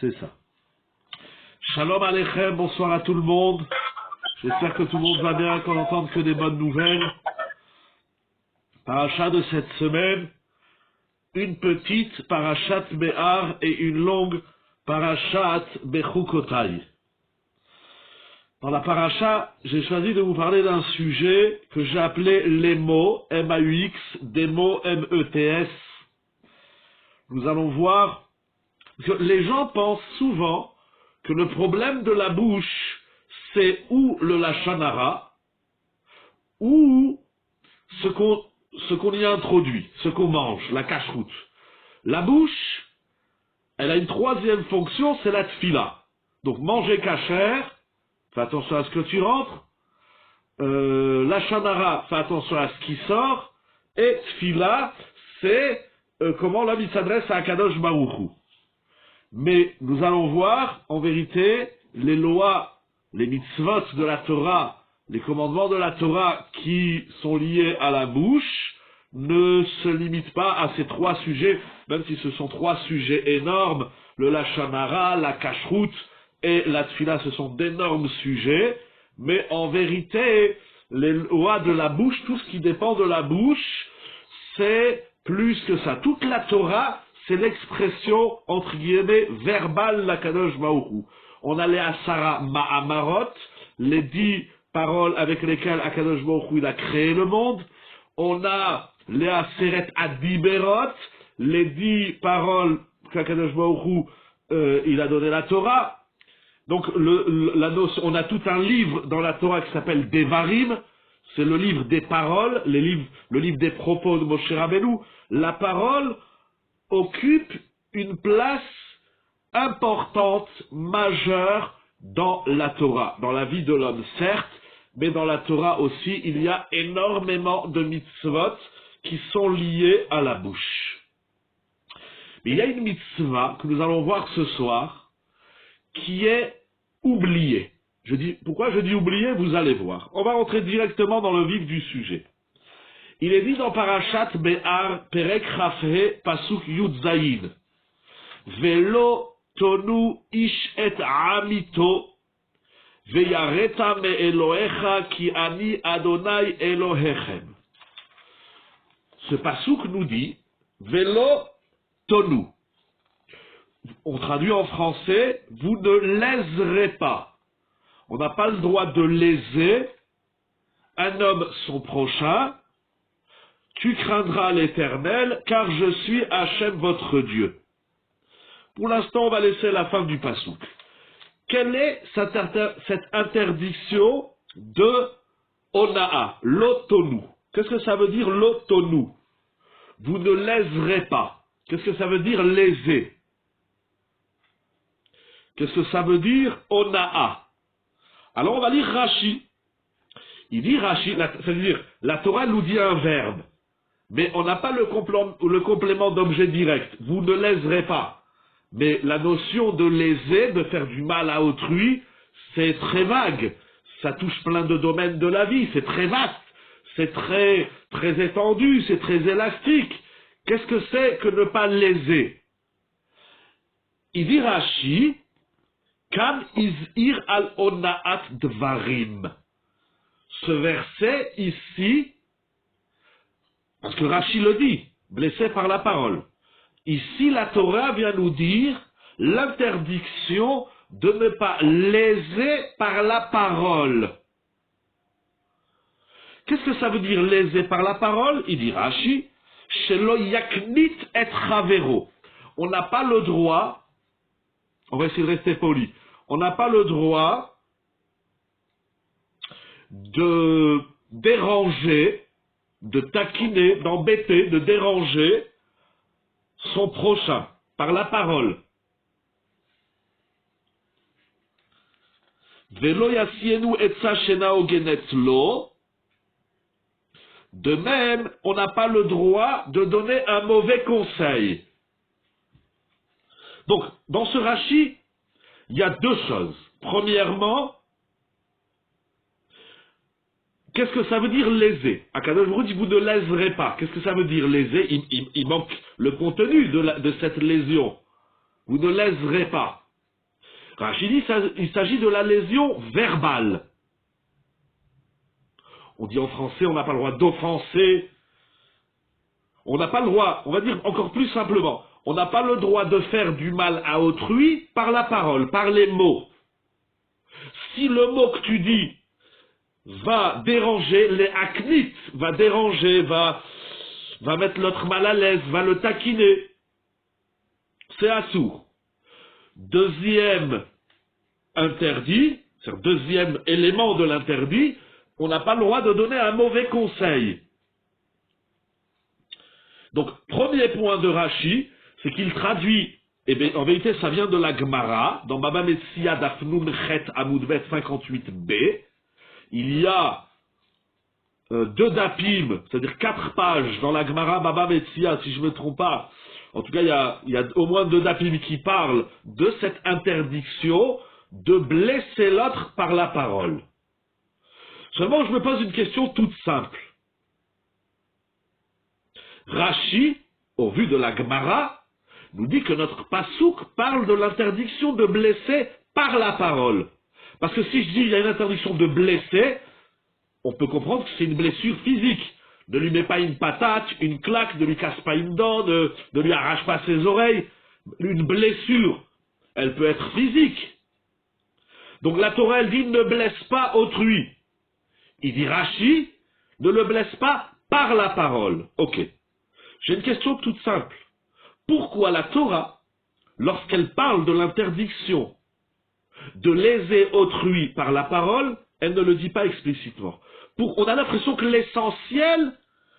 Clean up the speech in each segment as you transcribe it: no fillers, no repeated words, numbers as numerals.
C'est ça. Shalom Aleichem, bonsoir à tout le monde. J'espère que tout le monde va bien, qu'on n'entende que des bonnes nouvelles. Paracha de cette semaine, une petite parachat Behar et une longue parachat Bechukotai. Dans la paracha, j'ai choisi de vous parler d'un sujet que j'ai appelé les mots, M-A-U-X, des mots M-E-T-S. Nous allons voir que les gens pensent souvent que le problème de la bouche, c'est ou le lashon hara, ou ce qu'on y introduit, ce qu'on mange, la cacheroute. La bouche, elle a une troisième fonction, c'est la tfila. Donc manger cachère, fais attention à ce que tu rentres, lashon hara, fais attention à ce qui sort, et tfila, c'est comment l'homme il s'adresse à Akadosh Baruch Hu. Mais nous allons voir, en vérité, les lois, les mitzvot de la Torah, les commandements de la Torah qui sont liés à la bouche, ne se limitent pas à ces trois sujets, même si ce sont trois sujets énormes. Le lashon hara, la cacheroute et la tfila, ce sont d'énormes sujets, mais en vérité, les lois de la bouche, tout ce qui dépend de la bouche, c'est plus que ça. Toute la Torah, c'est l'expression, entre guillemets, verbale d'Akadosh Baruch Hu. On a les Asara Ma'amarot, les 10 paroles avec lesquelles Akadosh Baruch Hu il a créé le monde. On a les Aseret Adiberot, les 10 paroles qu'Akadosh Baruch Hu il a donné la Torah. Donc on a tout un livre dans la Torah qui s'appelle Devarim. C'est le livre des paroles, le livre des propos de Moshe Rabbeinu. La parole occupe une place importante, majeure dans la Torah, dans la vie de l'homme, certes, mais dans la Torah aussi, il y a énormément de mitzvot qui sont liés à la bouche. Mais il y a une mitzvah que nous allons voir ce soir qui est oubliée. Pourquoi je dis oubliée? Vous allez voir. On va rentrer directement dans le vif du sujet. Il est dit dans Parashat Behar, Perek Chafhe, Pasuk Yud Zayin, Velo tonu ish et amito, veyareta me Elohecha ki ani Adonai Elohechem. Ce pasuk nous dit, Velo tonu. On traduit en français, vous ne léserez pas. On n'a pas le droit de léser un homme son prochain. Tu craindras l'Éternel, car je suis Hachem votre Dieu. Pour l'instant, on va laisser la fin du passouk. Quelle est cette interdiction de Onaa, l'otonu? Qu'est-ce que ça veut dire l'otonu? Vous ne léserez pas. Qu'est-ce que ça veut dire léser? Qu'est-ce que ça veut dire Onaa? Alors on va lire Rashi. Il dit Rashi, c'est-à-dire la Torah nous dit un verbe. Mais on n'a pas le complément d'objet direct. Vous ne léserez pas. Mais la notion de léser, de faire du mal à autrui, c'est très vague. Ça touche plein de domaines de la vie. C'est très vaste. C'est très, très étendu. C'est très élastique. Qu'est-ce que c'est que ne pas léser? Il dit Rashi, Kam izir al onaat dvarim. Ce verset ici, parce que Rashi le dit, blessé par la parole. Ici, la Torah vient nous dire l'interdiction de ne pas léser par la parole. Qu'est-ce que ça veut dire léser par la parole? Il dit Rashi, Shelo yaknit et chavero. On n'a pas le droit, on va essayer de rester poli, on n'a pas le droit de déranger, de taquiner, d'embêter, de déranger son prochain par la parole. Velo yasienu etza shena ogenet lo. De même, on n'a pas le droit de donner un mauvais conseil. Donc, dans ce Rashi, il y a deux choses. Premièrement, qu'est-ce que ça veut dire léser? Akadosh Baruch Hu dit vous ne léserez pas. Qu'est-ce que ça veut dire léser? Il manque le contenu de cette lésion. Vous ne léserez pas. Rachid dit il s'agit de la lésion verbale. On dit en français, on n'a pas le droit d'offenser. On n'a pas le droit, on va dire encore plus simplement, on n'a pas le droit de faire du mal à autrui par la parole, par les mots. Si le mot que tu dis va déranger, les aknit, va déranger, va mettre l'autre mal à l'aise, va le taquiner, c'est assourd. Deuxième interdit, c'est-à-dire deuxième élément de l'interdit, on n'a pas le droit de donner un mauvais conseil. Donc, premier point de Rashi, c'est qu'il traduit, et bien, en vérité, ça vient de la Gemara, dans Baba Metzia Dafnun Chet Amoudbet 58b, il y a 2 dapim, c'est-à-dire 4 pages dans la Gemara Baba Metzia, si je ne me trompe pas. En tout cas, il y a au moins 2 dapim qui parlent de cette interdiction de blesser l'autre par la parole. Seulement, je me pose une question toute simple. Rashi, au vu de la Gemara, nous dit que notre pasouk parle de l'interdiction de blesser par la parole. Parce que si je dis il y a une interdiction de blesser, on peut comprendre que c'est une blessure physique. Ne lui mets pas une patate, une claque, ne lui casse pas une dent, ne lui arrache pas ses oreilles. Une blessure, elle peut être physique. Donc la Torah, elle dit ne blesse pas autrui. Il dit Rashi, ne le blesse pas par la parole. Ok. J'ai une question toute simple. Pourquoi la Torah, lorsqu'elle parle de l'interdiction de léser autrui par la parole, elle ne le dit pas explicitement? On a l'impression que l'essentiel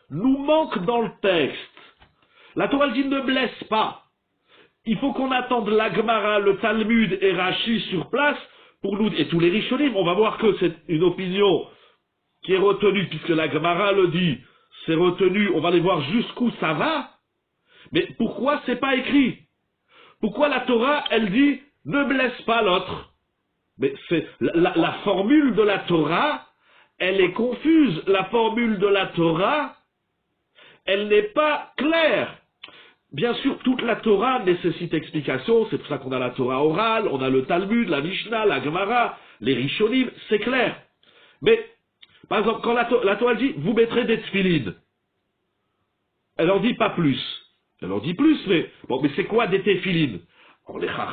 nous manque dans le texte. La Torah dit ne blesse pas. Il faut qu'on attende la Gemara, le Talmud et Rashi sur place pour nous, et tous les Rishonim, on va voir que c'est une opinion qui est retenue puisque la Gemara le dit. C'est retenu, on va aller voir jusqu'où ça va. Mais pourquoi c'est pas écrit? Pourquoi la Torah, elle dit ne blesse pas l'autre? Mais c'est la formule de la Torah, elle est confuse. La formule de la Torah, elle n'est pas claire. Bien sûr, toute la Torah nécessite explication, c'est pour ça qu'on a la Torah orale, on a le Talmud, la Mishnah, la Gemara, les Rishonim, c'est clair. Mais par exemple, quand la Torah dit, vous mettrez des tefilines, elle en dit pas plus. Elle en dit plus, mais bon, mais c'est quoi des tefilines?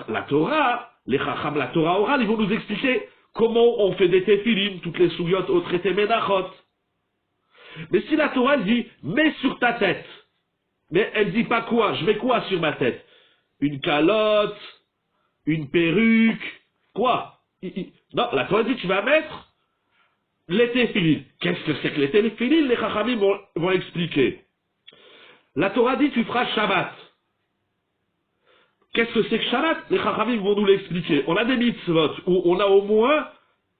La Torah, les Chacham, la Torah orale, ils vont nous expliquer comment on fait des tefilines, toutes les sougiotes au traité Menachot. Mais si la Torah, elle dit, mets sur ta tête, mais elle dit pas quoi, je mets quoi sur ma tête? Une calotte, une perruque, quoi? Non, la Torah dit, tu vas mettre les téphilines. Qu'est-ce que c'est que les téphilines? Les Chachamim vont expliquer. La Torah dit tu feras Shabbat. Qu'est-ce que c'est que Shabbat? Les Chachamim vont nous l'expliquer. On a des mitzvot où on a au moins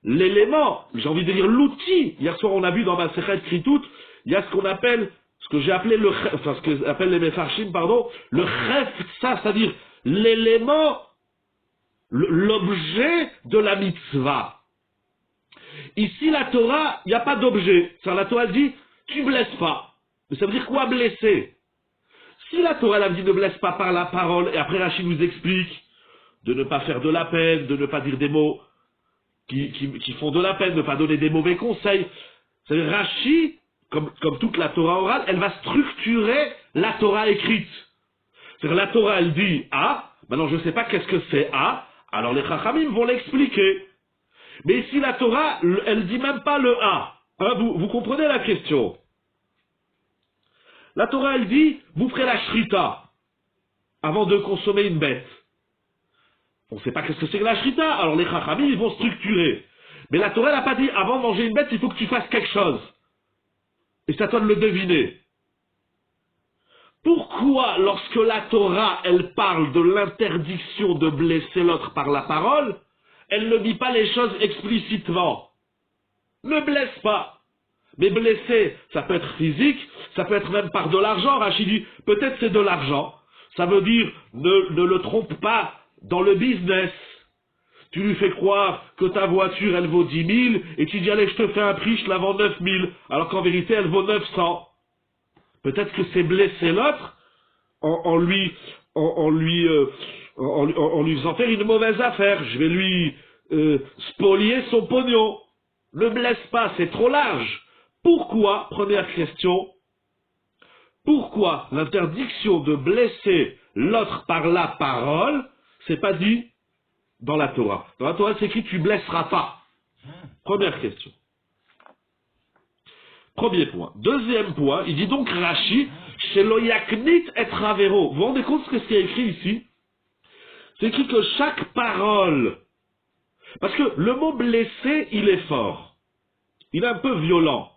l'élément, j'ai envie de dire l'outil. Hier soir on a vu dans ma Sechet Kritout, il y a ce qu'on appelle, ce que j'ai appelé ce que appellent les Mefarshim, pardon, le Chefetza, c'est-à-dire l'élément, l'objet de la mitzvah. Ici, la Torah, il n'y a pas d'objet. La Torah dit, tu ne blesses pas. Mais ça veut dire quoi blesser? Si la Torah elle dit ne blesse pas par la parole, et après Rachid nous explique de ne pas faire de la peine, de ne pas dire des mots qui font de la peine, de ne pas donner des mauvais conseils. C'est-à-dire Rachid, comme toute la Torah orale, elle va structurer la Torah écrite. C'est-à-dire la Torah elle dit A, maintenant je ne sais pas qu'est-ce que c'est A, alors les Chachamim vont l'expliquer. Mais ici, la Torah, elle dit même pas le A. Hein, vous comprenez la question? La Torah, elle dit, vous ferez la shrita avant de consommer une bête. On ne sait pas qu'est-ce que c'est que la shrita, alors les chachamim, ils vont structurer. Mais la Torah, elle n'a pas dit, avant de manger une bête, il faut que tu fasses quelque chose. Et c'est à toi de le deviner. Pourquoi, lorsque la Torah, elle parle de l'interdiction de blesser l'autre par la parole, elle ne dit pas les choses explicitement? Ne blesse pas. Mais blesser, ça peut être physique, ça peut être même par de l'argent. Rachid dit, peut-être c'est de l'argent. Ça veut dire, ne le trompe pas dans le business. Tu lui fais croire que ta voiture, elle vaut 10 000, et tu dis, allez, je te fais un prix, je la vends 9 000, alors qu'en vérité, elle vaut 900. Peut-être que c'est blesser l'autre en lui en lui faisant faire une mauvaise affaire. Je vais lui spolier son pognon. Ne blesse pas, c'est trop large. Pourquoi, première question, pourquoi l'interdiction de blesser l'autre par la parole, c'est pas dit dans la Torah? Dans la Torah, c'est écrit tu blesseras pas. Première question. Premier point. Deuxième point, il dit donc Rashi, chez Loyaknit et Ravero. Vous vous rendez compte de ce qu'il y a écrit ici? C'est écrit que chaque parole, parce que le mot blessé, il est fort. Il est un peu violent.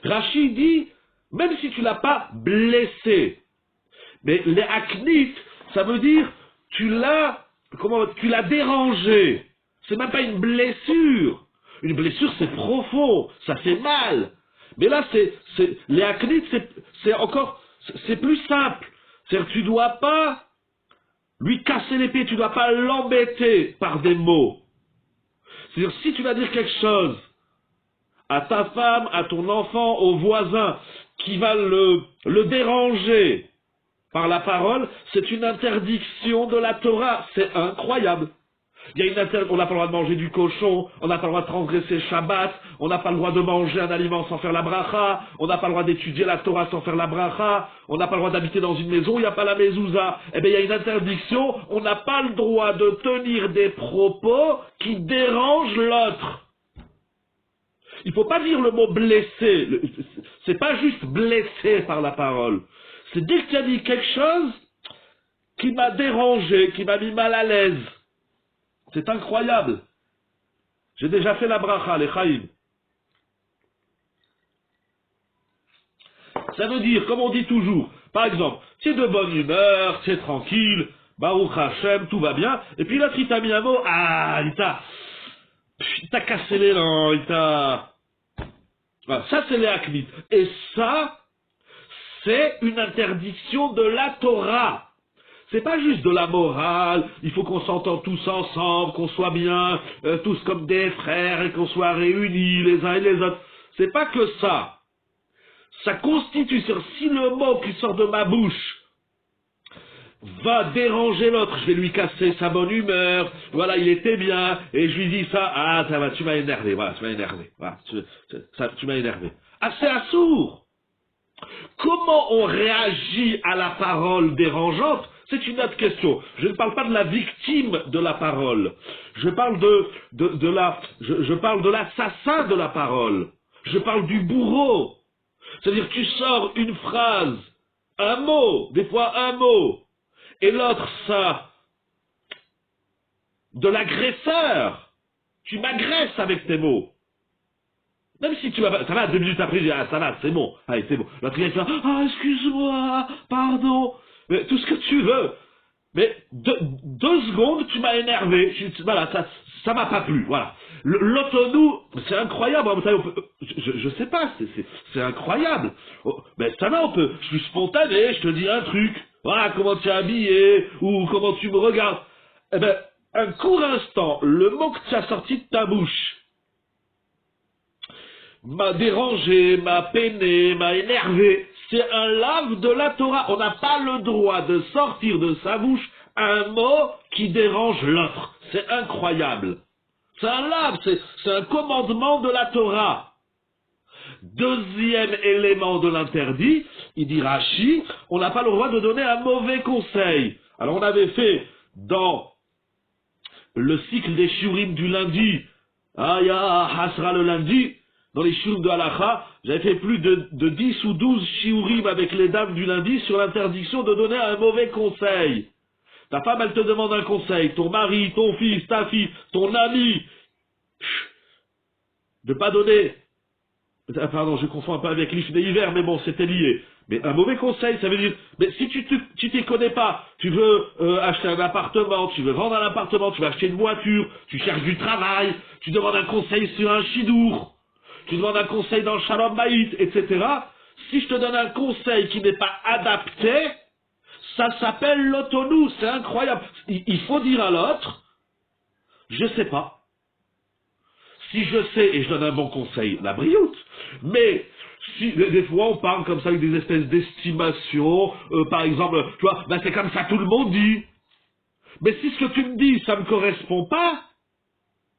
Rashi dit, même si tu l'as pas blessé, mais les aknit, ça veut dire, tu l'as dérangé. C'est même pas une blessure. Une blessure, c'est profond, ça fait mal. Mais là, les aknit, c'est plus simple. C'est-à-dire, tu dois pas lui casser les pieds, tu dois pas l'embêter par des mots. C'est-à-dire, si tu vas dire quelque chose à ta femme, à ton enfant, au voisin, qui va le déranger par la parole, c'est une interdiction de la Torah. C'est incroyable. Il y a on n'a pas le droit de manger du cochon, on n'a pas le droit de transgresser Shabbat, on n'a pas le droit de manger un aliment sans faire la bracha, on n'a pas le droit d'étudier la Torah sans faire la bracha, on n'a pas le droit d'habiter dans une maison où il n'y a pas la mezouza. Eh bien, il y a une interdiction, on n'a pas le droit de tenir des propos qui dérangent l'autre. Il ne faut pas dire le mot blessé, c'est pas juste blessé par la parole. C'est dès que tu as dit quelque chose qui m'a dérangé, qui m'a mis mal à l'aise. C'est incroyable. J'ai déjà fait la bracha, les chaïm. Ça veut dire, comme on dit toujours, par exemple, tu es de bonne humeur, tu es tranquille, Baruch Hashem, tout va bien, et puis là, il t'a mis un mot, il t'a cassé l'élan, Voilà, ça c'est les aknit. Et ça, c'est une interdiction de la Torah. C'est pas juste de la morale, il faut qu'on s'entende tous ensemble, qu'on soit bien, tous comme des frères, et qu'on soit réunis les uns et les autres. C'est pas que ça. Ça constitue, si le mot qui sort de ma bouche va déranger l'autre, je vais lui casser sa bonne humeur, voilà, il était bien, et je lui dis ça, ça va, tu m'as énervé, voilà, tu m'as énervé, voilà, tu m'as énervé. C'est assourd. Comment on réagit à la parole dérangeante? C'est une autre question. Je ne parle pas de la victime de la parole. Je parle je parle de l'assassin de la parole. Je parle du bourreau. C'est-à-dire que tu sors une phrase, un mot, des fois un mot, et l'autre ça, de l'agresseur. Tu m'agresses avec tes mots. Même si tu vas, ça va, 2 minutes après, ça va, c'est bon. Allez, c'est bon. L'autre il va dire, excuse-moi, pardon. Mais tout ce que tu veux. Mais 2 secondes, tu m'as énervé. Voilà, ça m'a pas plu. Voilà. L'autonou, c'est incroyable. Je sais pas, c'est incroyable. Mais ça va, je suis spontané, je te dis un truc. Voilà, comment tu es habillé, ou comment tu me regardes. Eh ben, un court instant, le mot que tu as sorti de ta bouche m'a dérangé, m'a peiné, m'a énervé. C'est un lave de la Torah. On n'a pas le droit de sortir de sa bouche un mot qui dérange l'autre. C'est incroyable. C'est un lave, c'est un commandement de la Torah. Deuxième élément de l'interdit, il dit Rashi, on n'a pas le droit de donner un mauvais conseil. Alors on avait fait dans le cycle des shiurim du lundi, Hasra le lundi, dans les shiurim de Halacha, j'avais fait plus de 10 ou 12 shiurim avec les dames du lundi sur l'interdiction de donner un mauvais conseil. Ta femme, elle te demande un conseil, ton mari, ton fils, ta fille, ton ami, de pas donner, pardon, je confonds un peu avec l'if des hivers, mais bon, c'était lié. Mais un mauvais conseil, ça veut dire, mais si tu t'y connais pas, tu veux acheter un appartement, tu veux vendre un appartement, tu veux acheter une voiture, tu cherches du travail, tu demandes un conseil sur un chidour, tu demandes un conseil dans le Shalom Bayit, etc. Si je te donne un conseil qui n'est pas adapté, ça s'appelle l'autonou, c'est incroyable. Il faut dire à l'autre, je sais pas. Si je sais et je donne un bon conseil, la brioute. Mais si des fois on parle comme ça avec des espèces d'estimation, par exemple, tu vois, c'est comme ça tout le monde dit. Mais si ce que tu me dis, ça ne me correspond pas,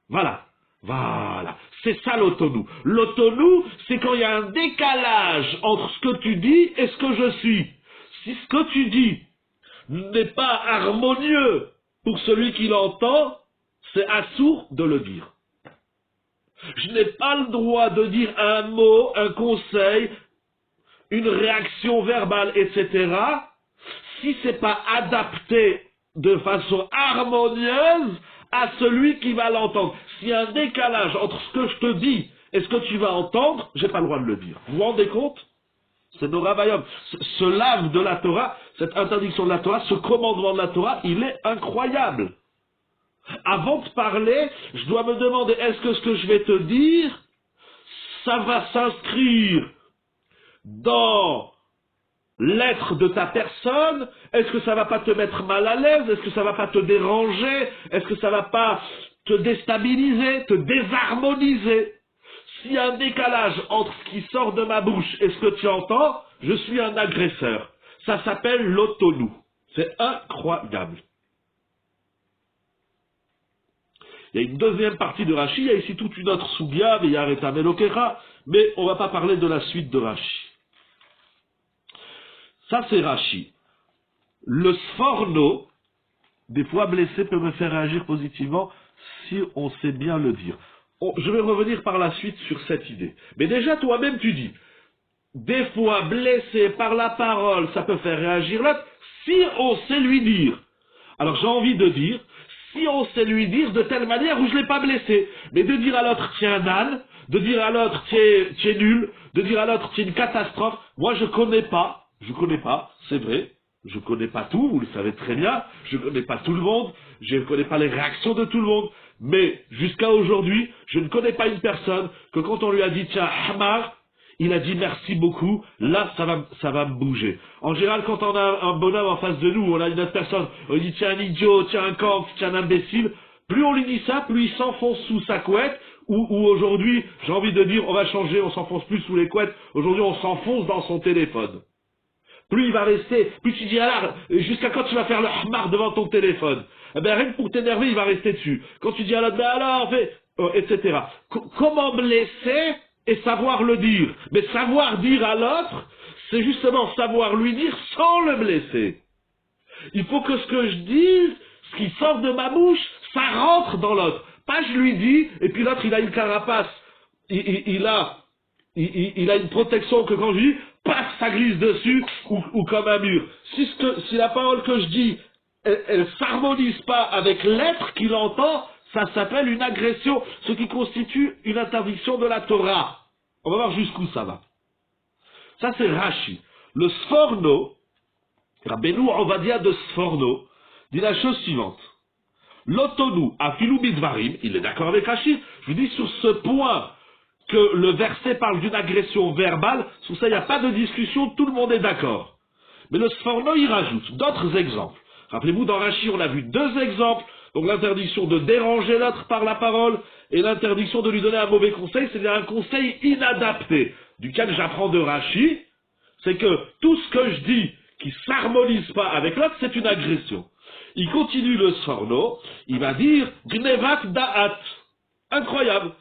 voilà. Voilà. C'est ça l'autonou. L'autonou, c'est quand il y a un décalage entre ce que tu dis et ce que je suis. Si ce que tu dis n'est pas harmonieux pour celui qui l'entend, c'est assourd de le dire. Je n'ai pas le droit de dire un mot, un conseil, une réaction verbale, etc., si c'est pas adapté de façon harmonieuse à celui qui va l'entendre. S'il y a un décalage entre ce que je te dis et ce que tu vas entendre, j'ai pas le droit de le dire. Vous vous rendez compte? C'est Noravayom. Ce lave de la Torah, cette interdiction de la Torah, ce commandement de la Torah, il est incroyable. Avant de parler, je dois me demander, est-ce que ce que je vais te dire, ça va s'inscrire dans l'être de ta personne? Est-ce que ça va pas te mettre mal à l'aise? Est-ce que ça va pas te déranger? Est-ce que ça va pas te déstabiliser, te désharmoniser? S'il y a un décalage entre ce qui sort de ma bouche et ce que tu entends, je suis un agresseur. Ça s'appelle l'autonou. C'est incroyable. Il y a une deuxième partie de Rashi, il y a ici toute une autre soubia, Veyareta Melokera, mais on ne va pas parler de la suite de Rashi. Ça c'est Rashi. Le sforno, des fois blessé, peut me faire réagir positivement si on sait bien le dire. Je vais revenir par la suite sur cette idée. Mais déjà toi-même tu dis, des fois blessé par la parole, ça peut faire réagir l'autre, si on sait lui dire. Alors j'ai envie de dire, si on sait lui dire de telle manière où je ne l'ai pas blessé, mais de dire à l'autre tu es un âne, de dire à l'autre tu es nul, de dire à l'autre tu es une catastrophe, moi je connais pas, c'est vrai, je connais pas tout, vous le savez très bien, je connais pas tout le monde, je ne connais pas les réactions de tout le monde, mais jusqu'à aujourd'hui, je ne connais pas une personne que quand on lui a dit tiens, Hamar, il a dit merci beaucoup, là ça va me bouger. En général, quand on a un bonhomme en face de nous, on a une autre personne, on lui dit tiens un idiot, tiens un camp, tiens un imbécile, plus on lui dit ça, plus il s'enfonce sous sa couette, ou aujourd'hui, j'ai envie de dire, on va changer, on s'enfonce plus sous les couettes, aujourd'hui on s'enfonce dans son téléphone. Plus il va rester, plus tu dis alors, jusqu'à quand tu vas faire le hamar devant ton téléphone? Eh bien rien que pour t'énerver, il va rester dessus. Quand tu dis à l'autre, ben alors, etc. Comment blesser et savoir le dire? Mais savoir dire à l'autre, c'est justement savoir lui dire sans le blesser. Il faut que ce que je dise, ce qui sort de ma bouche, ça rentre dans l'autre. Pas je lui dis, et puis l'autre il a une carapace, il a une protection que quand je dis, paf, ça glisse dessus, ou comme un mur. Si la parole que je dis, elle s'harmonise pas avec l'être qu'il entend, ça s'appelle une agression, ce qui constitue une interdiction de la Torah. On va voir jusqu'où ça va. Ça c'est Rashi. Le Sforno, Rabbeinu Ovadia de Sforno, dit la chose suivante. L'Otonou, Afilu Midvarim, il est d'accord avec Rashi, je vous dis sur ce point que le verset parle d'une agression verbale, sur ça il n'y a pas de discussion, tout le monde est d'accord. Mais le Sforno il rajoute d'autres exemples. Rappelez-vous, dans Rashi, on a vu deux exemples. Donc l'interdiction de déranger l'autre par la parole et l'interdiction de lui donner un mauvais conseil, c'est-à-dire un conseil inadapté. Duquel j'apprends de Rashi, c'est que tout ce que je dis qui ne s'harmonise pas avec l'autre, c'est une agression. Il continue le Sforno, il va dire Gnevat Da'at. Incroyable.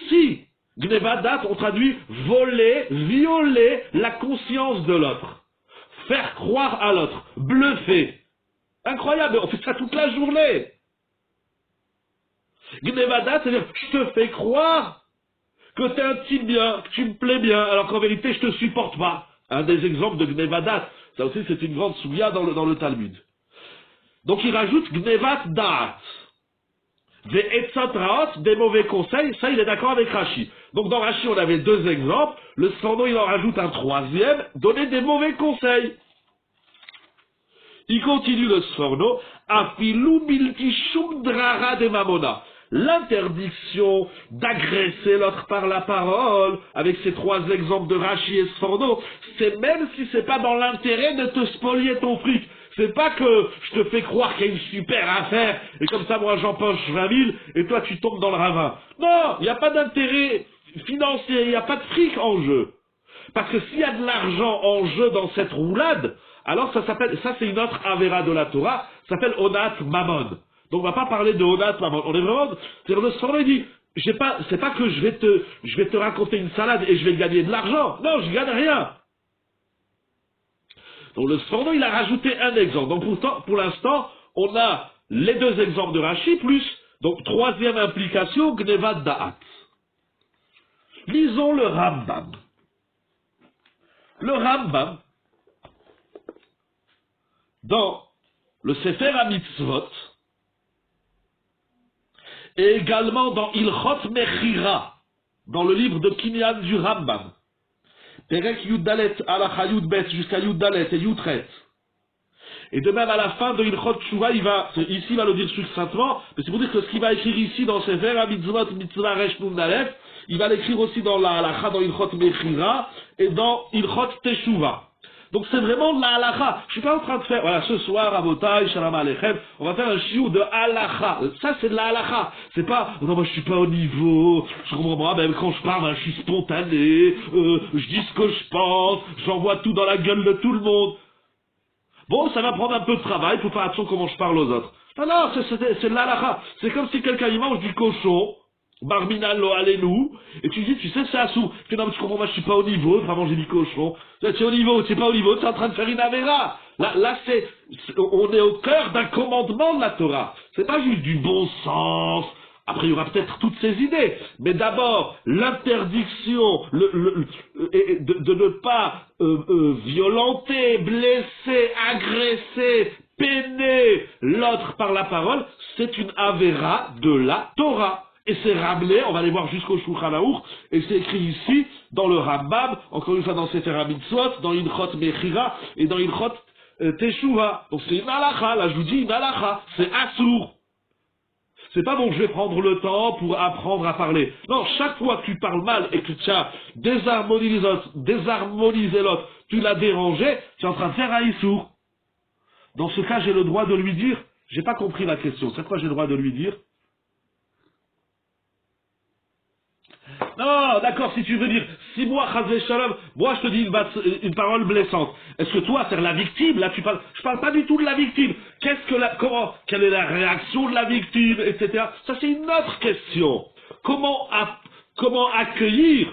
Si Gnevat Da'at, on traduit voler, violer la conscience de l'autre. Faire croire à l'autre, bluffer. Incroyable, on fait ça toute la journée. Gnevadat, c'est-à-dire, je te fais croire que t'es un type bien, que tu me plais bien, alors qu'en vérité, je te supporte pas. Un des exemples de Gnevadat, ça aussi c'est une grande soubia dans le Talmud. Donc il rajoute Gnevat Da'at. Des etzatraot, des mauvais conseils, ça il est d'accord avec Rashi. Donc dans Rashi on avait deux exemples, le Sforno il en rajoute un troisième, donner des mauvais conseils. Il continue le Sforno, Afilu bilti shum drara de mamona. L'interdiction d'agresser l'autre par la parole, avec ces trois exemples de Rashi et Sforno, c'est même si c'est pas dans l'intérêt de te spolier ton fric. C'est pas que je te fais croire qu'il y a une super affaire, et comme ça moi j'empoche 20 000, et toi tu tombes dans le ravin. Non, il n'y a pas d'intérêt financier, il n'y a pas de fric en jeu. Parce que s'il y a de l'argent en jeu dans cette roulade, alors ça c'est une autre avéra de la Torah, ça s'appelle Onat Mammon. Donc on va pas parler de Onat Mammon. On est vraiment, c'est-à-dire le Sforno il dit, c'est pas que je vais te raconter une salade et je vais gagner de l'argent. Non, je gagne rien. Donc le Sforno il a rajouté un exemple. Donc pour l'instant, on a les deux exemples de Rashi plus, donc troisième implication, Gnevat Da'at. Lisons le Rambam. Le Rambam, dans le Sefer HaMitzvot, et également dans Ilchot Mechira, dans le livre de Kinyan du Rambam, Perek Yud Dalet, Alacha Yud Bet, jusqu'à Yud Dalet et Yud Tret. Et de même à la fin de Ilchot Tshuva, ici il va le dire succinctement, mais c'est pour dire que ce qu'il va écrire ici dans Sefer HaMitzvot, Mitzvah Resh Nun Dalef, il va l'écrire aussi dans la halacha, dans Ilchot Mechira, et dans Ilchot Teshuva. Donc c'est vraiment de la halacha. Je suis pas en train de faire, voilà, ce soir, Rabotai, Shalom Aleichem, on va faire un shiur de halacha. Ça c'est de la halacha. C'est pas, non, moi je suis pas au niveau, je comprends pas, même quand je parle, je suis spontané, je dis ce que je pense, j'envoie tout dans la gueule de tout le monde. Bon, ça va prendre un peu de travail pour faire attention comment je parle aux autres. Non, c'est de la halacha. C'est comme si quelqu'un il mange du cochon, Barminal lo alenu, et tu dis, tu sais, c'est assou. Tu non, mais tu comprends, moi, je suis pas au niveau, de manger du cochon. Tu es au niveau, tu es pas au niveau, tu es en train de faire une avéra. Là, on est au cœur d'un commandement de la Torah. C'est pas juste du bon sens. Après, il y aura peut-être toutes ces idées. Mais d'abord, l'interdiction, de ne pas, violenter, blesser, agresser, peiner l'autre par la parole, c'est une avéra de la Torah. Et c'est ramené, on va aller voir jusqu'au Shulchan Aruch, et c'est écrit ici, dans le Rambam, encore une fois dans Sefer HaMitzvot, dans Ilchot Mechira, et dans Ilchot Teshuva. Donc c'est une halacha, là je vous dis une halacha, c'est assour. C'est pas bon, je vais prendre le temps pour apprendre à parler. Non, chaque fois que tu parles mal et que tu as désharmonisé l'autre, tu l'as dérangé, tu es en train de faire un issour. Dans ce cas, j'ai le droit de lui dire, j'ai pas compris la question, c'est quoi j'ai le droit de lui dire? Non, d'accord, si tu veux dire, si moi, Chazvé Shalom, moi je te dis une parole blessante, est-ce que toi, c'est la victime, là tu parles, je parle pas du tout de la victime, quelle est la réaction de la victime, etc. Ça c'est une autre question. Comment accueillir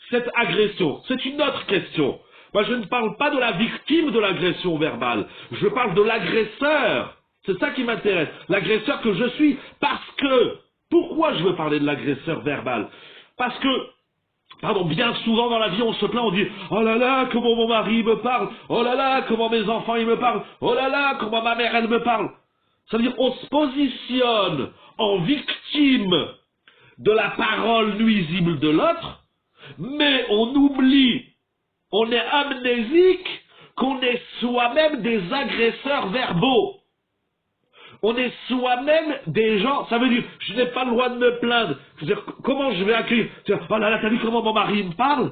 cette agression? C'est une autre question. Moi je ne parle pas de la victime de l'agression verbale, je parle de l'agresseur. C'est ça qui m'intéresse, l'agresseur que je suis, parce que, pourquoi je veux parler de l'agresseur verbal? Parce que, bien souvent dans la vie, on se plaint, on dit « Oh là là, comment mon mari me parle! Oh là là, comment mes enfants ils me parlent! Oh là là, comment ma mère elle me parle! » Ça veut dire on se positionne en victime de la parole nuisible de l'autre, mais on oublie, on est amnésique qu'on est soi-même des agresseurs verbaux. On est soi-même des gens, ça veut dire, je n'ai pas le droit de me plaindre. C'est-à-dire, comment je vais accueillir? Oh là là, t'as vu comment mon mari me parle?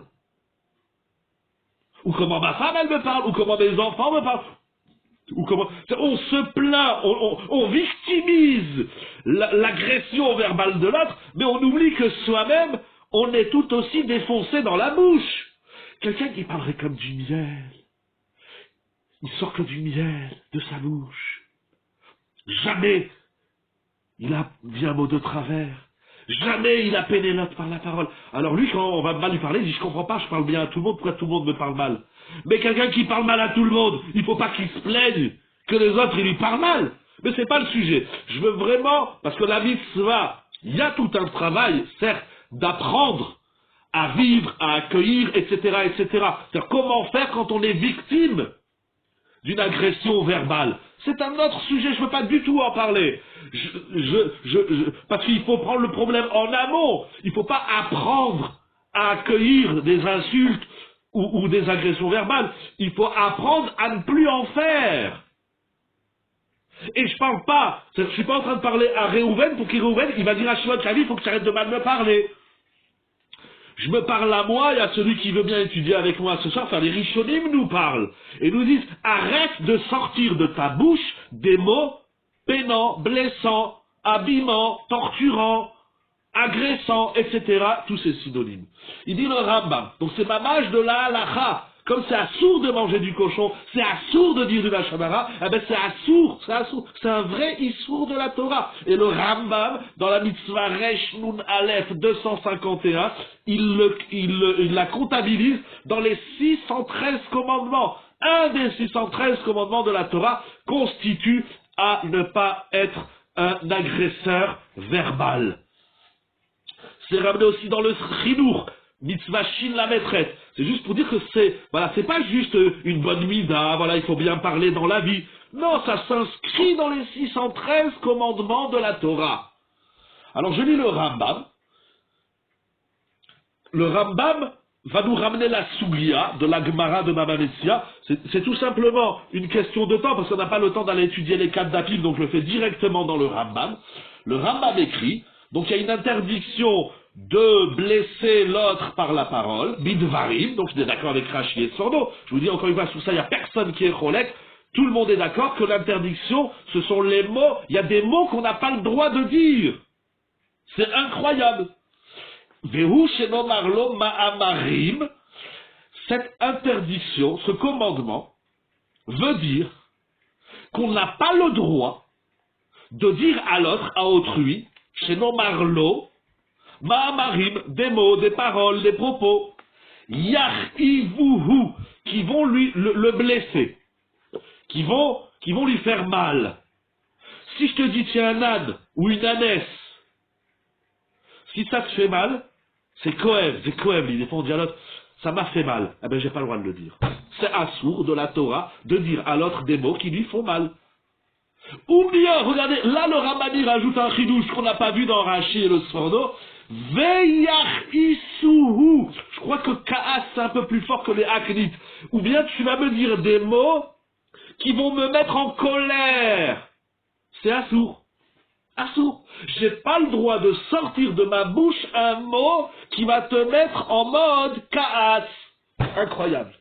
Ou comment ma femme elle me parle? Ou comment mes enfants me parlent? Ou comment, on se plaint, on victimise l'agression verbale de l'autre, mais on oublie que soi-même, on est tout aussi défoncé dans la bouche. Quelqu'un qui parlerait comme du miel, il sort que du miel de sa bouche. Jamais il a dit un mot de travers. Jamais il a peiné l'autre par la parole. Alors lui, quand on va mal lui parler, il dit, je comprends pas, je parle bien à tout le monde, pourquoi tout le monde me parle mal? Mais quelqu'un qui parle mal à tout le monde, il faut pas qu'il se plaigne que les autres, ils lui parlent mal. Mais c'est pas le sujet. Je veux vraiment, parce que la mitzvah, il y a tout un travail, certes, d'apprendre à vivre, à accueillir, etc., etc. C'est-à-dire comment faire quand on est victime d'une agression verbale. C'est un autre sujet, je ne veux pas du tout en parler. Parce qu'il faut prendre le problème en amont. Il ne faut pas apprendre à accueillir des insultes ou des agressions verbales. Il faut apprendre à ne plus en faire. Et je parle pas, je suis pas en train de parler à Réhouven pour qu'il Réhouven, il va dire à Shimon Chavi, il faut que tu arrêtes de mal me parler. Je me parle à moi et à celui qui veut bien étudier avec moi ce soir, enfin les Rishonim nous parlent et nous disent arrête de sortir de ta bouche des mots peinants, blessants, abîmants, torturants, agressants, etc. Tous ces synonymes. Il dit le Rambam, donc c'est mamage de la halacha. comme c'est assourd de manger du cochon, c'est assourd de dire du Lashon Hara, eh ben c'est assourd, c'est un vrai issour de la Torah. Et le Rambam, dans la mitzvah Resh Nun Aleph 251, il la comptabilise dans les 613 commandements. Un des 613 commandements de la Torah constitue à ne pas être un agresseur verbal. C'est ramené aussi dans le Chinour, mitzvah shin la maîtresse. C'est juste pour dire que c'est pas juste une bonne mida, voilà, il faut bien parler dans la vie. Non, ça s'inscrit dans les 613 commandements de la Torah. Alors je lis le Rambam. Le Rambam va nous ramener la Sougia de la Gemara de Baba Metzia. C'est tout simplement une question de temps, parce qu'on n'a pas le temps d'aller étudier les 4 d'Apil, donc je le fais directement dans le Rambam. Le Rambam écrit, donc il y a une interdiction de blesser l'autre par la parole, bidvarim, donc je suis d'accord avec Rashi et Sordo. Je vous dis encore une fois, sur ça, il n'y a personne qui est cholek. Tout le monde est d'accord que l'interdiction, ce sont les mots, il y a des mots qu'on n'a pas le droit de dire. C'est incroyable. Vehu shenomarlo ma'amarim, cette interdiction, ce commandement, veut dire qu'on n'a pas le droit de dire à l'autre, à autrui, shenomarlo ma'amarim, des mots, des paroles, des propos, yachivuhu, qui vont le blesser, qui vont lui faire mal. Si je te dis tiens un âne ou une ânesse, si ça te fait mal, c'est Kohev, il faut dire à l'autre, ça m'a fait mal, eh ben j'ai pas le droit de le dire. C'est assourd de la Torah de dire à l'autre des mots qui lui font mal. Ou bien, regardez, là le Ramani rajoute un chidouche qu'on n'a pas vu dans Rashi et le Sforno, Veyach Isuhu. Je crois que Kaas c'est un peu plus fort que les Aknit. Ou bien tu vas me dire des mots qui vont me mettre en colère. C'est assourd. Assourd. J'ai pas le droit de sortir de ma bouche un mot qui va te mettre en mode Kaas. Incroyable.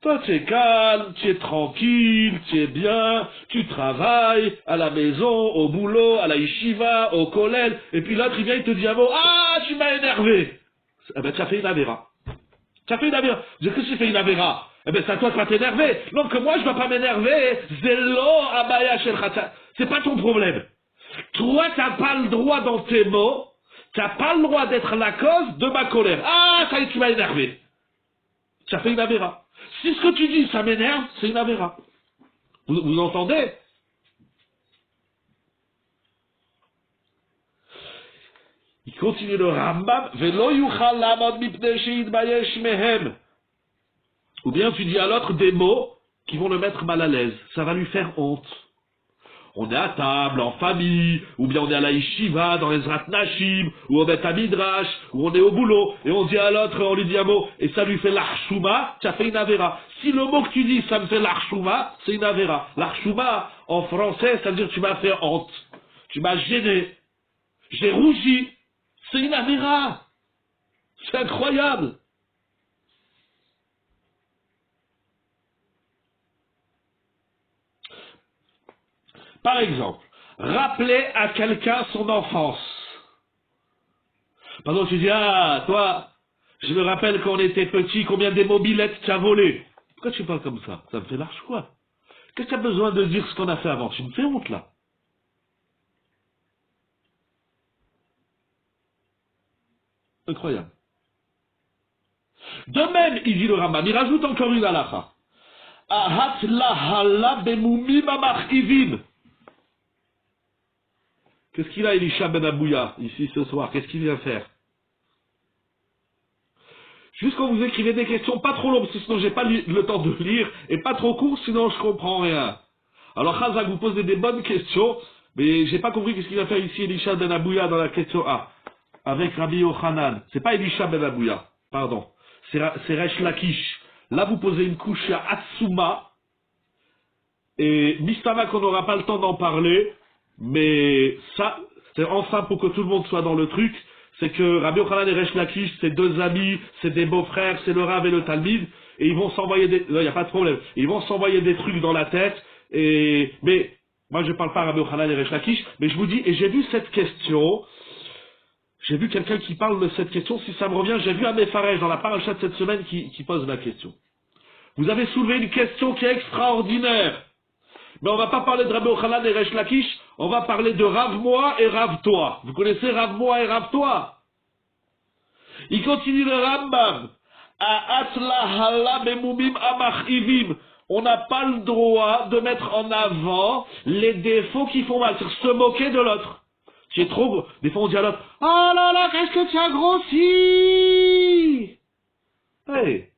Toi, tu es calme, tu es tranquille, tu es bien, tu travailles à la maison, au boulot, à la yeshiva, au kollel, et puis l'autre, il vient, il te dit un mot, ah, tu m'as énervé. Eh ben, tu as fait une avéra. Tu as fait une avéra. Je dis, qu'est-ce que j'ai fait une avéra? Eh ben, c'est à toi qui vas t'énerver. Donc, que moi, je ne vais pas m'énerver. Zélo abaya shel chata. C'est pas ton problème. Toi, tu n'as pas le droit dans tes mots, tu n'as pas le droit d'être la cause de ma colère. Ah, ça y est, tu m'as énervé. Tu as fait une avéra. Si ce que tu dis, ça m'énerve, c'est une avéra. Vous entendez? Il continue le Rambam. Velo yuchal lamod mipnei sheitbayesh mehem. Ou bien tu dis à l'autre des mots qui vont le mettre mal à l'aise. Ça va lui faire honte. On est à table, en famille, ou bien on est à la yeshiva, dans les Ezrat Nashim, ou au Bet Midrash, ou on est au boulot, et on dit à l'autre, on lui dit un mot, et ça lui fait l'archouma, tu as fait une avéra. Si le mot que tu dis, ça me fait l'archouma, c'est une avéra. L'archouma, en français, ça veut dire tu m'as fait honte. Tu m'as gêné. J'ai rougi. C'est une avéra. C'est incroyable. Par exemple, rappeler à quelqu'un son enfance. Par exemple, tu dis, ah, toi, je me rappelle quand on était petit, combien des mobilettes tu as volé. Pourquoi tu parles comme ça? Ça me fait large quoi? Qu'est-ce que tu as besoin de dire ce qu'on a fait avant? Tu me fais honte là. Incroyable. De même, il dit le Rambam, il rajoute encore une halakha. Ahat lahala bemumim amarkivim. Qu'est-ce qu'il a, Elisha Ben Abouya, ici ce soir? Qu'est-ce qu'il vient faire? Juste quand vous écrivez des questions pas trop longues, parce que sinon j'ai pas le temps de lire, et pas trop courtes, sinon je comprends rien. Alors Khazak vous pose des bonnes questions, mais j'ai pas compris qu'est-ce qu'il vient faire ici, Elisha Ben Abouya, dans la question A, avec Rabbi Yochanan. C'est pas Elisha Ben Abouya, pardon. C'est Resh Lakish. Là vous posez une couche à Atsuma, et Mistama qu'on n'aura pas le temps d'en parler, mais ça, c'est enfin pour que tout le monde soit dans le truc, c'est que Rabbi Yochanan et Resh Lakish, c'est deux amis, c'est des beaux-frères, c'est le Rav et le Talmid, et ils vont s'envoyer des... Non, il n'y a pas de problème. Ils vont s'envoyer des trucs dans la tête, mais moi je ne parle pas à Rabbi Yochanan et Resh Lakish, mais je vous dis, et j'ai vu cette question J'ai vu quelqu'un qui parle de cette question, si ça me revient, j'ai vu un Mefarech dans la paracha de cette semaine qui pose la question. Vous avez soulevé une question qui est extraordinaire. Mais on va pas parler de Rabbi Yochanan et Resh Lakish, on va parler de Rav Moi et Rav Toi. Vous connaissez Rav Moi et Rav Toi? Il continue le Rambam. On n'a pas le droit de mettre en avant les défauts qui font mal, c'est-à-dire se moquer de l'autre. Tu es trop... Des fois on dit à l'autre, oh là là, qu'est-ce que tu as grossi? Hey.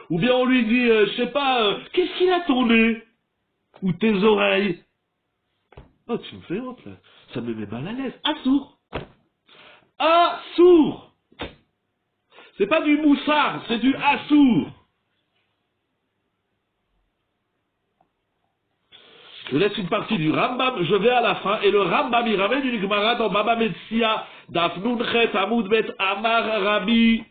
Ou bien on lui dit, je sais pas, qu'est-ce qu'il a ton nez? Ou tes oreilles? Oh, tu me fais honte là. Ça me met mal à l'aise. Assour. Assour. C'est pas du moussard, c'est du assour. Je laisse une partie du Rambam, je vais à la fin, et le Rambam, il ramène une Gemara dans Baba Metzia, Daf Nunchet, Amud Bet, Amar Rabbi.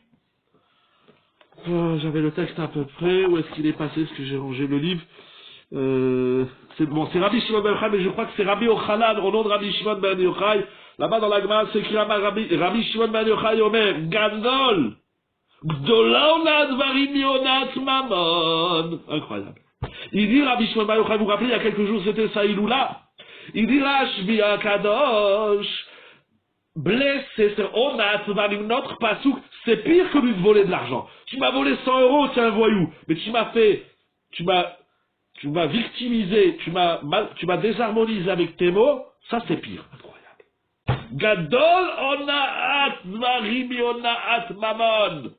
Oh, j'avais le texte à peu près, où est-ce qu'il est passé, est-ce que j'ai rangé le livre? C'est bon, c'est Rabbi Shimon Ben Yochai, mais je crois que c'est Rabbi Yochanan, au nom de Rabbi Shimon Ben Yochai. Là-bas dans la Gemara, c'est écrit Rabbi Shimon Ben Yochai Omer, Gadol, Gdola Onad Varim Yonat Mamon. Incroyable. Il dit, Rabbi Shimon Ben Yochai, vous vous rappelez, il y a quelques jours, c'était Saïloula. Il dit, Rashbi Akadosh, blessé, c'est Onat Varim, notre pasouk, c'est pire que lui de voler de l'argent. Tu m'as volé 100 euros, t'es un voyou. Mais tu m'as victimisé, tu m'as désharmonisé avec tes mots, ça c'est pire. Incroyable. Gadol Onaat Varim Yonaat Mamon.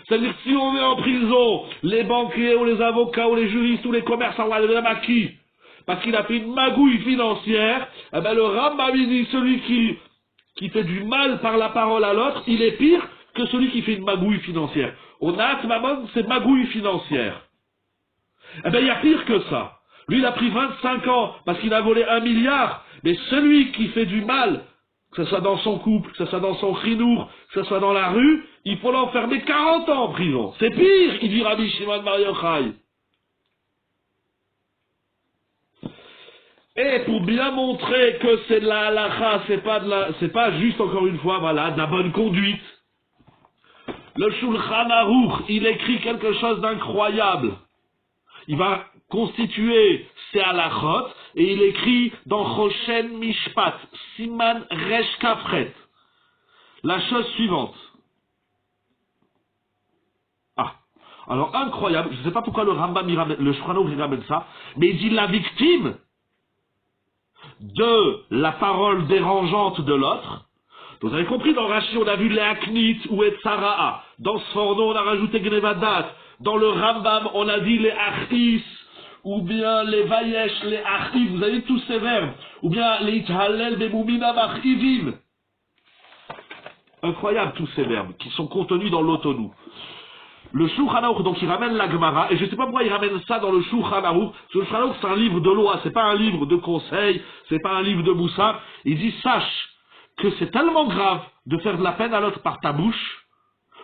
C'est-à-dire si on met en prison les banquiers ou les avocats ou les juristes ou les commerçants, on va le à qui? Parce qu'il a fait une magouille financière, eh ben le Rambam dit celui qui fait du mal par la parole à l'autre, il est pire que celui qui fait une magouille financière. Onat Mamon, c'est magouille financière. Eh ben il y a pire que ça. Lui il a pris 25 ans parce qu'il a volé 1 milliard, mais celui qui fait du mal, que ce soit dans son couple, que ce soit dans son chinour, que ce soit dans la rue, il faut l'enfermer 40 ans en prison. C'est pire, il dit Rabbi Shimon Bar Yochai. Et pour bien montrer que c'est de la halakha, c'est pas juste encore une fois, voilà, de la bonne conduite. Le Shulchan Aruch, il écrit quelque chose d'incroyable. Il va constituer ses halachot, et il écrit dans Choshen Mishpat, Siman Resh Kafret, la chose suivante. Alors incroyable, je ne sais pas pourquoi le Rambam, le Shulchan Aruch, il ramène ça, mais il dit la victime de la parole dérangeante de l'autre. Vous avez compris, dans Rashi, on a vu les Aknit ou et Tzara'a. Dans Sforno, on a rajouté Gnevadat. Dans le Rambam, on a dit les Achis, ou bien les Vayesh, les Achis, vous avez tous ces verbes. Ou bien les Ithalel, Bemumina, Machivim. Incroyable tous ces verbes, qui sont contenus dans l'Otonou. Le Shulchan Aruch, donc il ramène la Gemara, et je ne sais pas pourquoi il ramène ça dans le Shulchan Aruch. Le Shulchan Aruch, c'est un livre de loi, c'est pas un livre de conseils, c'est pas un livre de moussard. Il dit, sache que c'est tellement grave de faire de la peine à l'autre par ta bouche,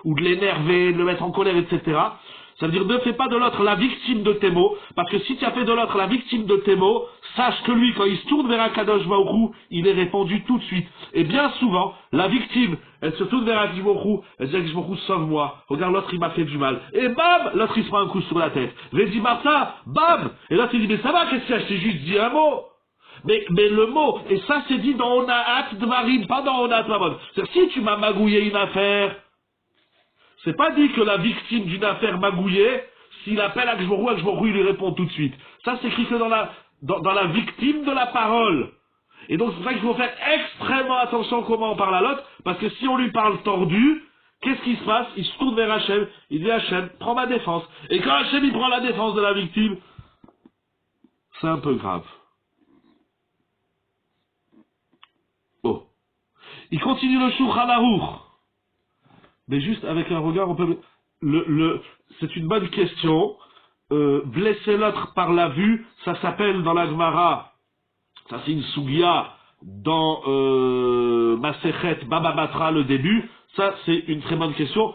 ou de l'énerver, de le mettre en colère, etc. Ça veut dire, ne fais pas de l'autre la victime de tes mots, parce que si tu as fait de l'autre la victime de tes mots, sache que lui, quand il se tourne vers Akadosh Baruch Hu, il est répondu tout de suite. Et bien souvent, la victime, elle se tourne vers Akadosh Baruch Hu, elle dit Akadosh Baruch Hu, sauve-moi, regarde l'autre, il m'a fait du mal. Et bam, l'autre, il se prend un coup sur la tête. Védi Martha, bam, et l'autre, il dit, mais ça va, qu'est-ce que c'est, je t'ai juste dit un mot. Mais le mot, et ça c'est dit dans Onaat Dvarim, pas dans Onat Mamon. C'est-à-dire, si tu m'as magouillé une affaire, c'est pas dit que la victime d'une affaire magouillée, s'il appelle Akadosh Baruch Hu, il lui répond tout de suite. Ça c'est écrit que dans la victime de la parole. Et donc c'est pour ça qu'il faut faire extrêmement attention comment on parle à l'autre, parce que si on lui parle tordu, qu'est-ce qui se passe? Il se tourne vers Hachem, il dit Hachem, prends ma défense. Et quand Hachem il prend la défense de la victime, c'est un peu grave. Oh. Il continue le Shulchan Aruch. Mais juste avec un regard, on peut... c'est une bonne question. Blesser l'autre par la vue, ça s'appelle dans la Gemara, ça c'est une sugia dans Masechet Baba Batra, le début. Ça c'est une très bonne question.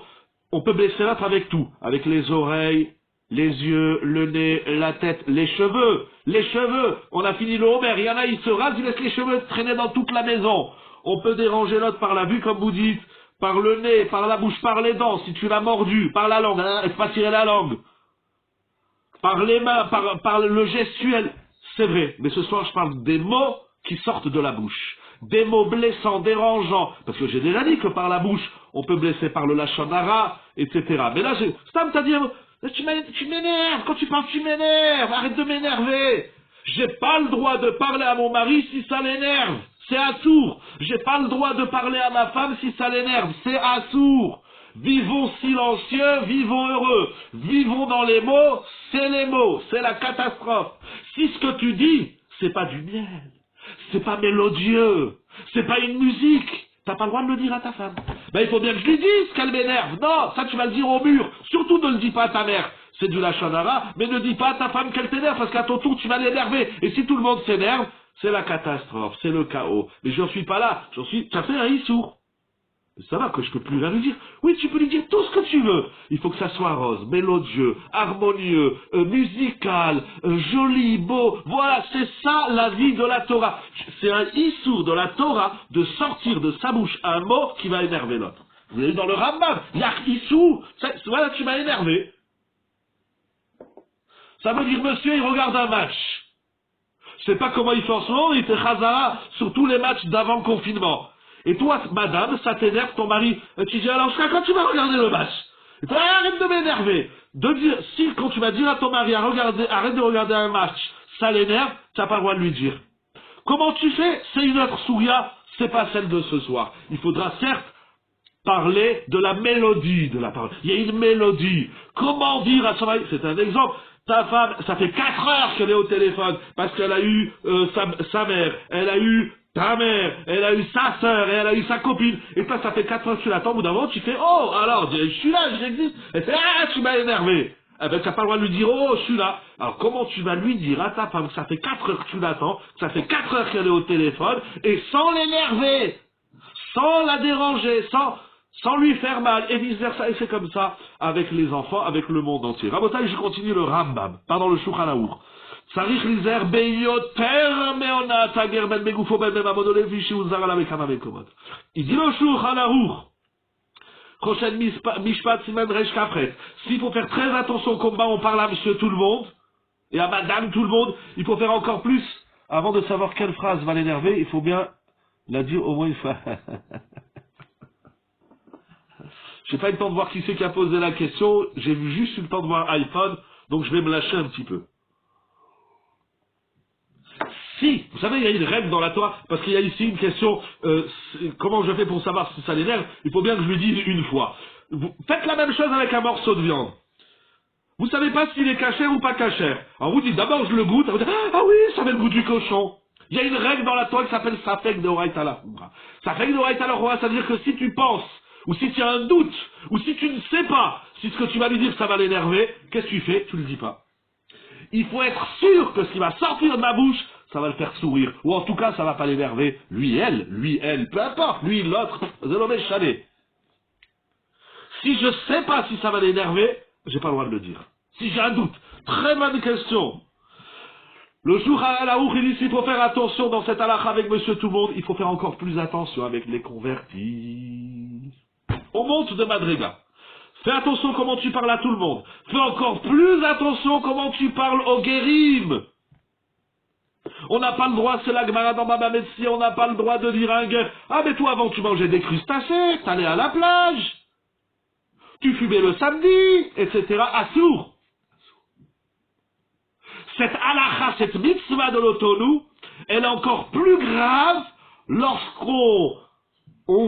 On peut blesser l'autre avec tout, avec les oreilles, les yeux, le nez, la tête, les cheveux. Les cheveux, on a fini le Homer, il y en a, ils se rasent, ils laissent les cheveux traîner dans toute la maison. On peut déranger l'autre par la vue, comme vous dites, par le nez, par la bouche, par les dents, si tu l'as mordu, par la langue, hein, et pas tirer la langue, par les mains, par le gestuel. C'est vrai, mais ce soir, je parle des mots qui sortent de la bouche. Des mots blessants, dérangeants. Parce que j'ai déjà dit que par la bouche, on peut blesser par le lashon hara, etc. Mais là, Stam t'a dit, tu m'énerves, quand tu parles, tu m'énerves, arrête de m'énerver. J'ai pas le droit de parler à mon mari si ça l'énerve. C'est assourd. J'ai pas le droit de parler à ma femme si ça l'énerve. C'est assourd. Vivons silencieux, vivons heureux. Vivons dans les mots, c'est la catastrophe. Si ce que tu dis, c'est pas du miel, c'est pas mélodieux, c'est pas une musique, t'as pas le droit de le dire à ta femme. Ben il faut bien que je lui dise qu'elle m'énerve. Non, ça tu vas le dire au mur. Surtout ne le dis pas à ta mère. C'est du lashon hara, mais ne dis pas à ta femme qu'elle t'énerve, parce qu'à ton tour tu vas l'énerver. Et si tout le monde s'énerve, c'est la catastrophe, c'est le chaos. Mais j'en suis pas là, t'as fait un issour. Ça va que je peux plus rien lui dire. Oui, tu peux lui dire tout ce que tu veux. Il faut que ça soit rose, mélodieux, harmonieux, musical, joli, beau. Voilà, c'est ça la vie de la Torah. C'est un issour de la Torah de sortir de sa bouche un mot qui va énerver l'autre. Vous avez dans le Rambam, Yach issour, voilà, tu m'as énervé. Ça veut dire, monsieur, il regarde un match. Je sais pas comment il fait en ce moment, il fait chazara sur tous les matchs d'avant le confinement. Et toi, madame, ça t'énerve, ton mari, tu dis, alors, quand tu vas regarder le match? Et toi, arrête de m'énerver. Si, quand tu vas dire à ton mari, arrête de regarder un match, ça l'énerve, tu n'as pas le droit de lui dire. Comment tu fais? C'est une autre souria, c'est pas celle de ce soir. Il faudra certes parler de la mélodie de la parole. Il y a une mélodie. Comment dire à son mari? C'est un exemple. Ta femme, ça fait 4 heures qu'elle est au téléphone, parce qu'elle a eu sa mère, elle a eu ta mère, elle a eu sa sœur, et elle a eu sa copine, et toi, ça fait 4 heures que tu l'attends, au bout d'un moment, tu fais, oh, alors, je suis là, j'existe, elle fait, ah, tu m'as énervé. Eh ben, tu n'as pas le droit de lui dire, oh, je suis là. Alors, comment tu vas lui dire à ta femme que ça fait 4 heures que tu l'attends, que ça fait 4 heures qu'elle est au téléphone, et sans l'énerver, sans la déranger, sans lui faire mal, et vice versa, et c'est comme ça avec les enfants, avec le monde entier. Rabotai, je continue le Rambam, pardon, le Shulchan Aruch. Sarich lizer beyoter meonat hager ben begufo ben memamod levi shiuzar ala bekama bekomot. Il dit le Shulchan Aruch, Choshen mishpat siman resh kafret. S'il faut faire très attention au combat, on parle à monsieur tout le monde, et à madame tout le monde, il faut faire encore plus. Avant de savoir quelle phrase va l'énerver, il faut bien la dire au moins une fois. J'ai pas eu le temps de voir qui c'est qui a posé la question, j'ai juste eu le temps de voir iPhone, donc je vais me lâcher un petit peu. Si, vous savez, il y a une règle dans la Torah, parce qu'il y a ici une question, comment je fais pour savoir si ça l'énerve, il faut bien que je lui dise une fois. Faites la même chose avec un morceau de viande. Vous savez pas s'il est cachère ou pas cachère. Alors vous dites, d'abord je le goûte, vous dites, ah oui, ça avait le goût du cochon. Il y a une règle dans la Torah qui s'appelle Safek de Horaïta la Khoura. Safek de Horaïta la Khoura, ça veut dire que si tu penses, ou si tu as un doute, ou si tu ne sais pas si ce que tu vas lui dire ça va l'énerver, qu'est-ce que tu fais? Tu le dis pas. Il faut être sûr que ce qui va sortir de ma bouche, ça va le faire sourire. Ou en tout cas, ça va pas l'énerver. Lui, elle, peu importe. Lui, l'autre, chalet. Si je sais pas si ça va l'énerver, j'ai pas le droit de le dire. Si j'ai un doute. Très bonne question. Le Shulchan Aruch, il dit, s'il faut faire attention dans cette halakha avec monsieur tout le monde, il faut faire encore plus attention avec les convertis. On monte de Madriga. Fais attention comment tu parles à tout le monde. Fais encore plus attention comment tu parles aux guérim. On n'a pas le droit, c'est la Gemara dans Baba Metzia, on n'a pas le droit de dire à un guerre, ah mais toi avant tu mangeais des crustacés, t'allais à la plage, tu fumais le samedi, etc. Assour. Cette halakha, cette mitzvah de l'Otonu, elle est encore plus grave lorsqu'on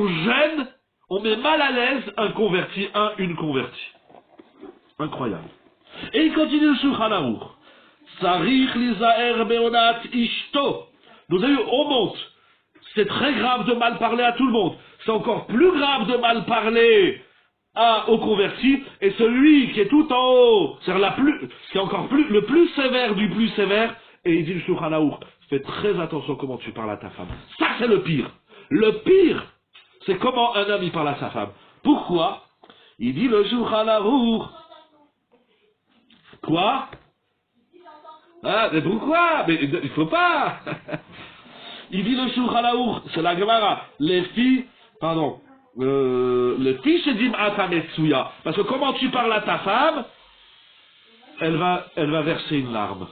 gêne, on met mal à l'aise un converti, une convertie. Incroyable. Et il continue le Shulchan Aruch. Sarich lizaer beonat ishto. Nous avons eu, on monte. C'est très grave de mal parler à tout le monde. C'est encore plus grave de mal parler aux convertis. Et celui qui est tout en haut, c'est encore plus, le plus sévère du plus sévère. Et il dit le Shulchan Aruch, fais très attention comment tu parles à ta femme. Ça c'est le pire. Le pire, c'est comment un homme il parle à sa femme. Pourquoi? Il dit le Shulchan Aruch. Quoi? Ah, mais pourquoi? Mais il faut pas. Il dit le Shulchan Aruch, c'est la Gemara, les filles chez Dim'ata Metsuya. Parce que comment tu parles à ta femme, elle va verser une larme.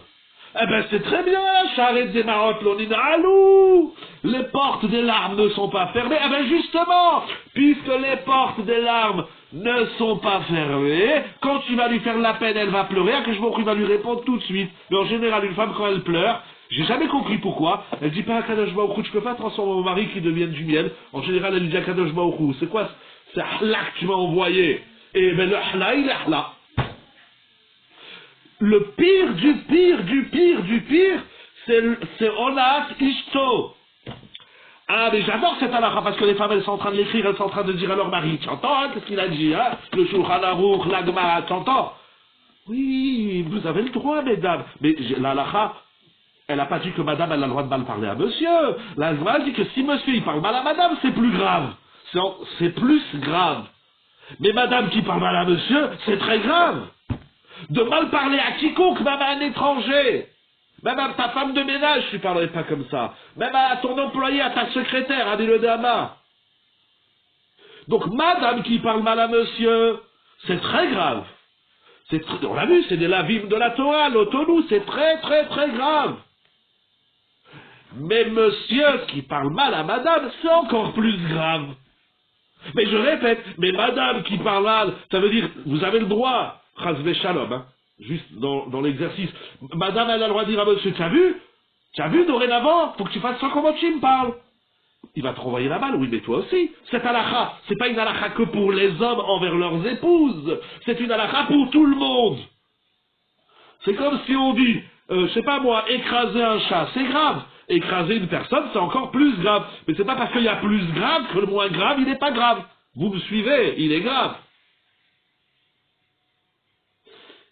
Eh ben c'est très bien, Sharet des Marot Lonin Alou. Les portes des larmes ne sont pas fermées. Eh ben justement, puisque les portes des larmes ne sont pas fermées, quand tu vas lui faire de la peine, elle va pleurer, que je il va lui répondre tout de suite. Mais en général, une femme quand elle pleure, j'ai jamais compris pourquoi, elle dit pas à Kadosh Baruch Hu, je peux pas transformer mon mari qui devienne du miel. En général, elle dit à Kadosh Baruch Hu, c'est quoi? C'est Hla que tu m'as envoyé. Et ben le Hla, il est Hla. Le pire du pire du pire du pire, c'est Onat Ishto. Ah, mais j'adore cette halakha parce que les femmes, elles sont en train de l'écrire, elles sont en train de dire à leur mari, tu entends, hein, qu'est-ce qu'il a dit, hein? Le Shulchan Aruch, la Gemara, tu entends? Oui, vous avez le droit, mesdames. Mais la halakha, elle n'a pas dit que madame, elle a le droit de mal parler à monsieur. La Gemara dit que si monsieur, il parle mal à madame, c'est plus grave. C'est plus grave. Mais madame qui parle mal à monsieur, c'est très grave. De mal parler à quiconque, même à un étranger. Même à ta femme de ménage, tu ne parlerais pas comme ça. Même à ton employé, à ta secrétaire, à le dama. Donc, madame qui parle mal à monsieur, c'est très grave. On l'a vu, c'est des lavim de la Torah, l'autonou, c'est très très très grave. Mais monsieur qui parle mal à madame, c'est encore plus grave. Mais je répète, mais madame qui parle mal, ça veut dire, vous avez le droit, Chazve Shalom, hein, juste dans l'exercice. Madame, elle a le droit de dire à monsieur, tu as vu dorénavant, faut que tu fasses ça comment tu me parles. Il va te renvoyer la balle, oui, mais toi aussi. Cette halakha, c'est pas une halakha que pour les hommes envers leurs épouses, c'est une halakha pour tout le monde. C'est comme si on dit, je sais pas moi, écraser un chat, c'est grave. Écraser une personne, c'est encore plus grave. Mais c'est pas parce qu'il y a plus grave que le moins grave, il n'est pas grave. Vous me suivez, il est grave.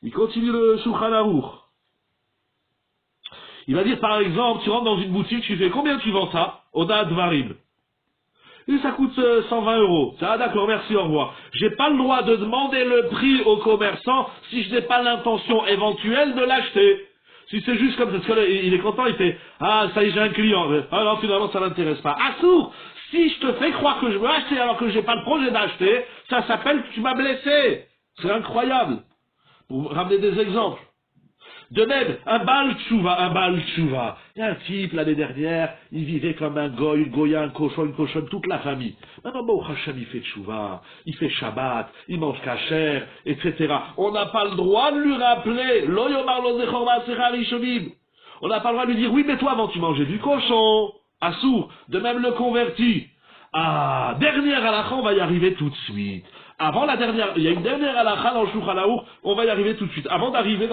Il continue le Shulchan Aruch. Il va dire par exemple, tu rentres dans une boutique, tu fais combien tu vends ça? Oda Dvarim. Et ça coûte 120 €. Ah d'accord, merci, au revoir. J'ai pas le droit de demander le prix au commerçant si je n'ai pas l'intention éventuelle de l'acheter. Si c'est juste comme ça, parce qu'il est content, il fait ah ça y est, j'ai un client. Ah non, finalement ça l'intéresse pas. Assour, si je te fais croire que je veux acheter alors que j'ai pas le projet d'acheter, ça s'appelle que tu m'as blessé. C'est incroyable. Pour ramener des exemples. De même, un Baal Tshuva. Il y a un type, l'année dernière, il vivait comme un goy, une goya, un cochon, une cochonne, toute la famille. Maintenant, bon, Hachem, il fait Tshuva, il fait Shabbat, il mange kasher, etc. On n'a pas le droit de lui rappeler, Lo yomar lo zechor ma'asecha rishonim. On n'a pas le droit de lui dire, oui, mais toi, avant, tu mangeais du cochon. Assour. De même, le converti. Ah, dernière halakha, on va y arriver tout de suite. Avant la dernière, il y a une dernière halakha dans le Shulchan Aruch, on va y arriver tout de suite. Avant d'arriver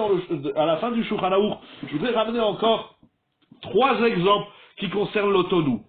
à la fin du Shulchan Aruch, je voudrais ramener encore 3 exemples qui concernent l'autonou.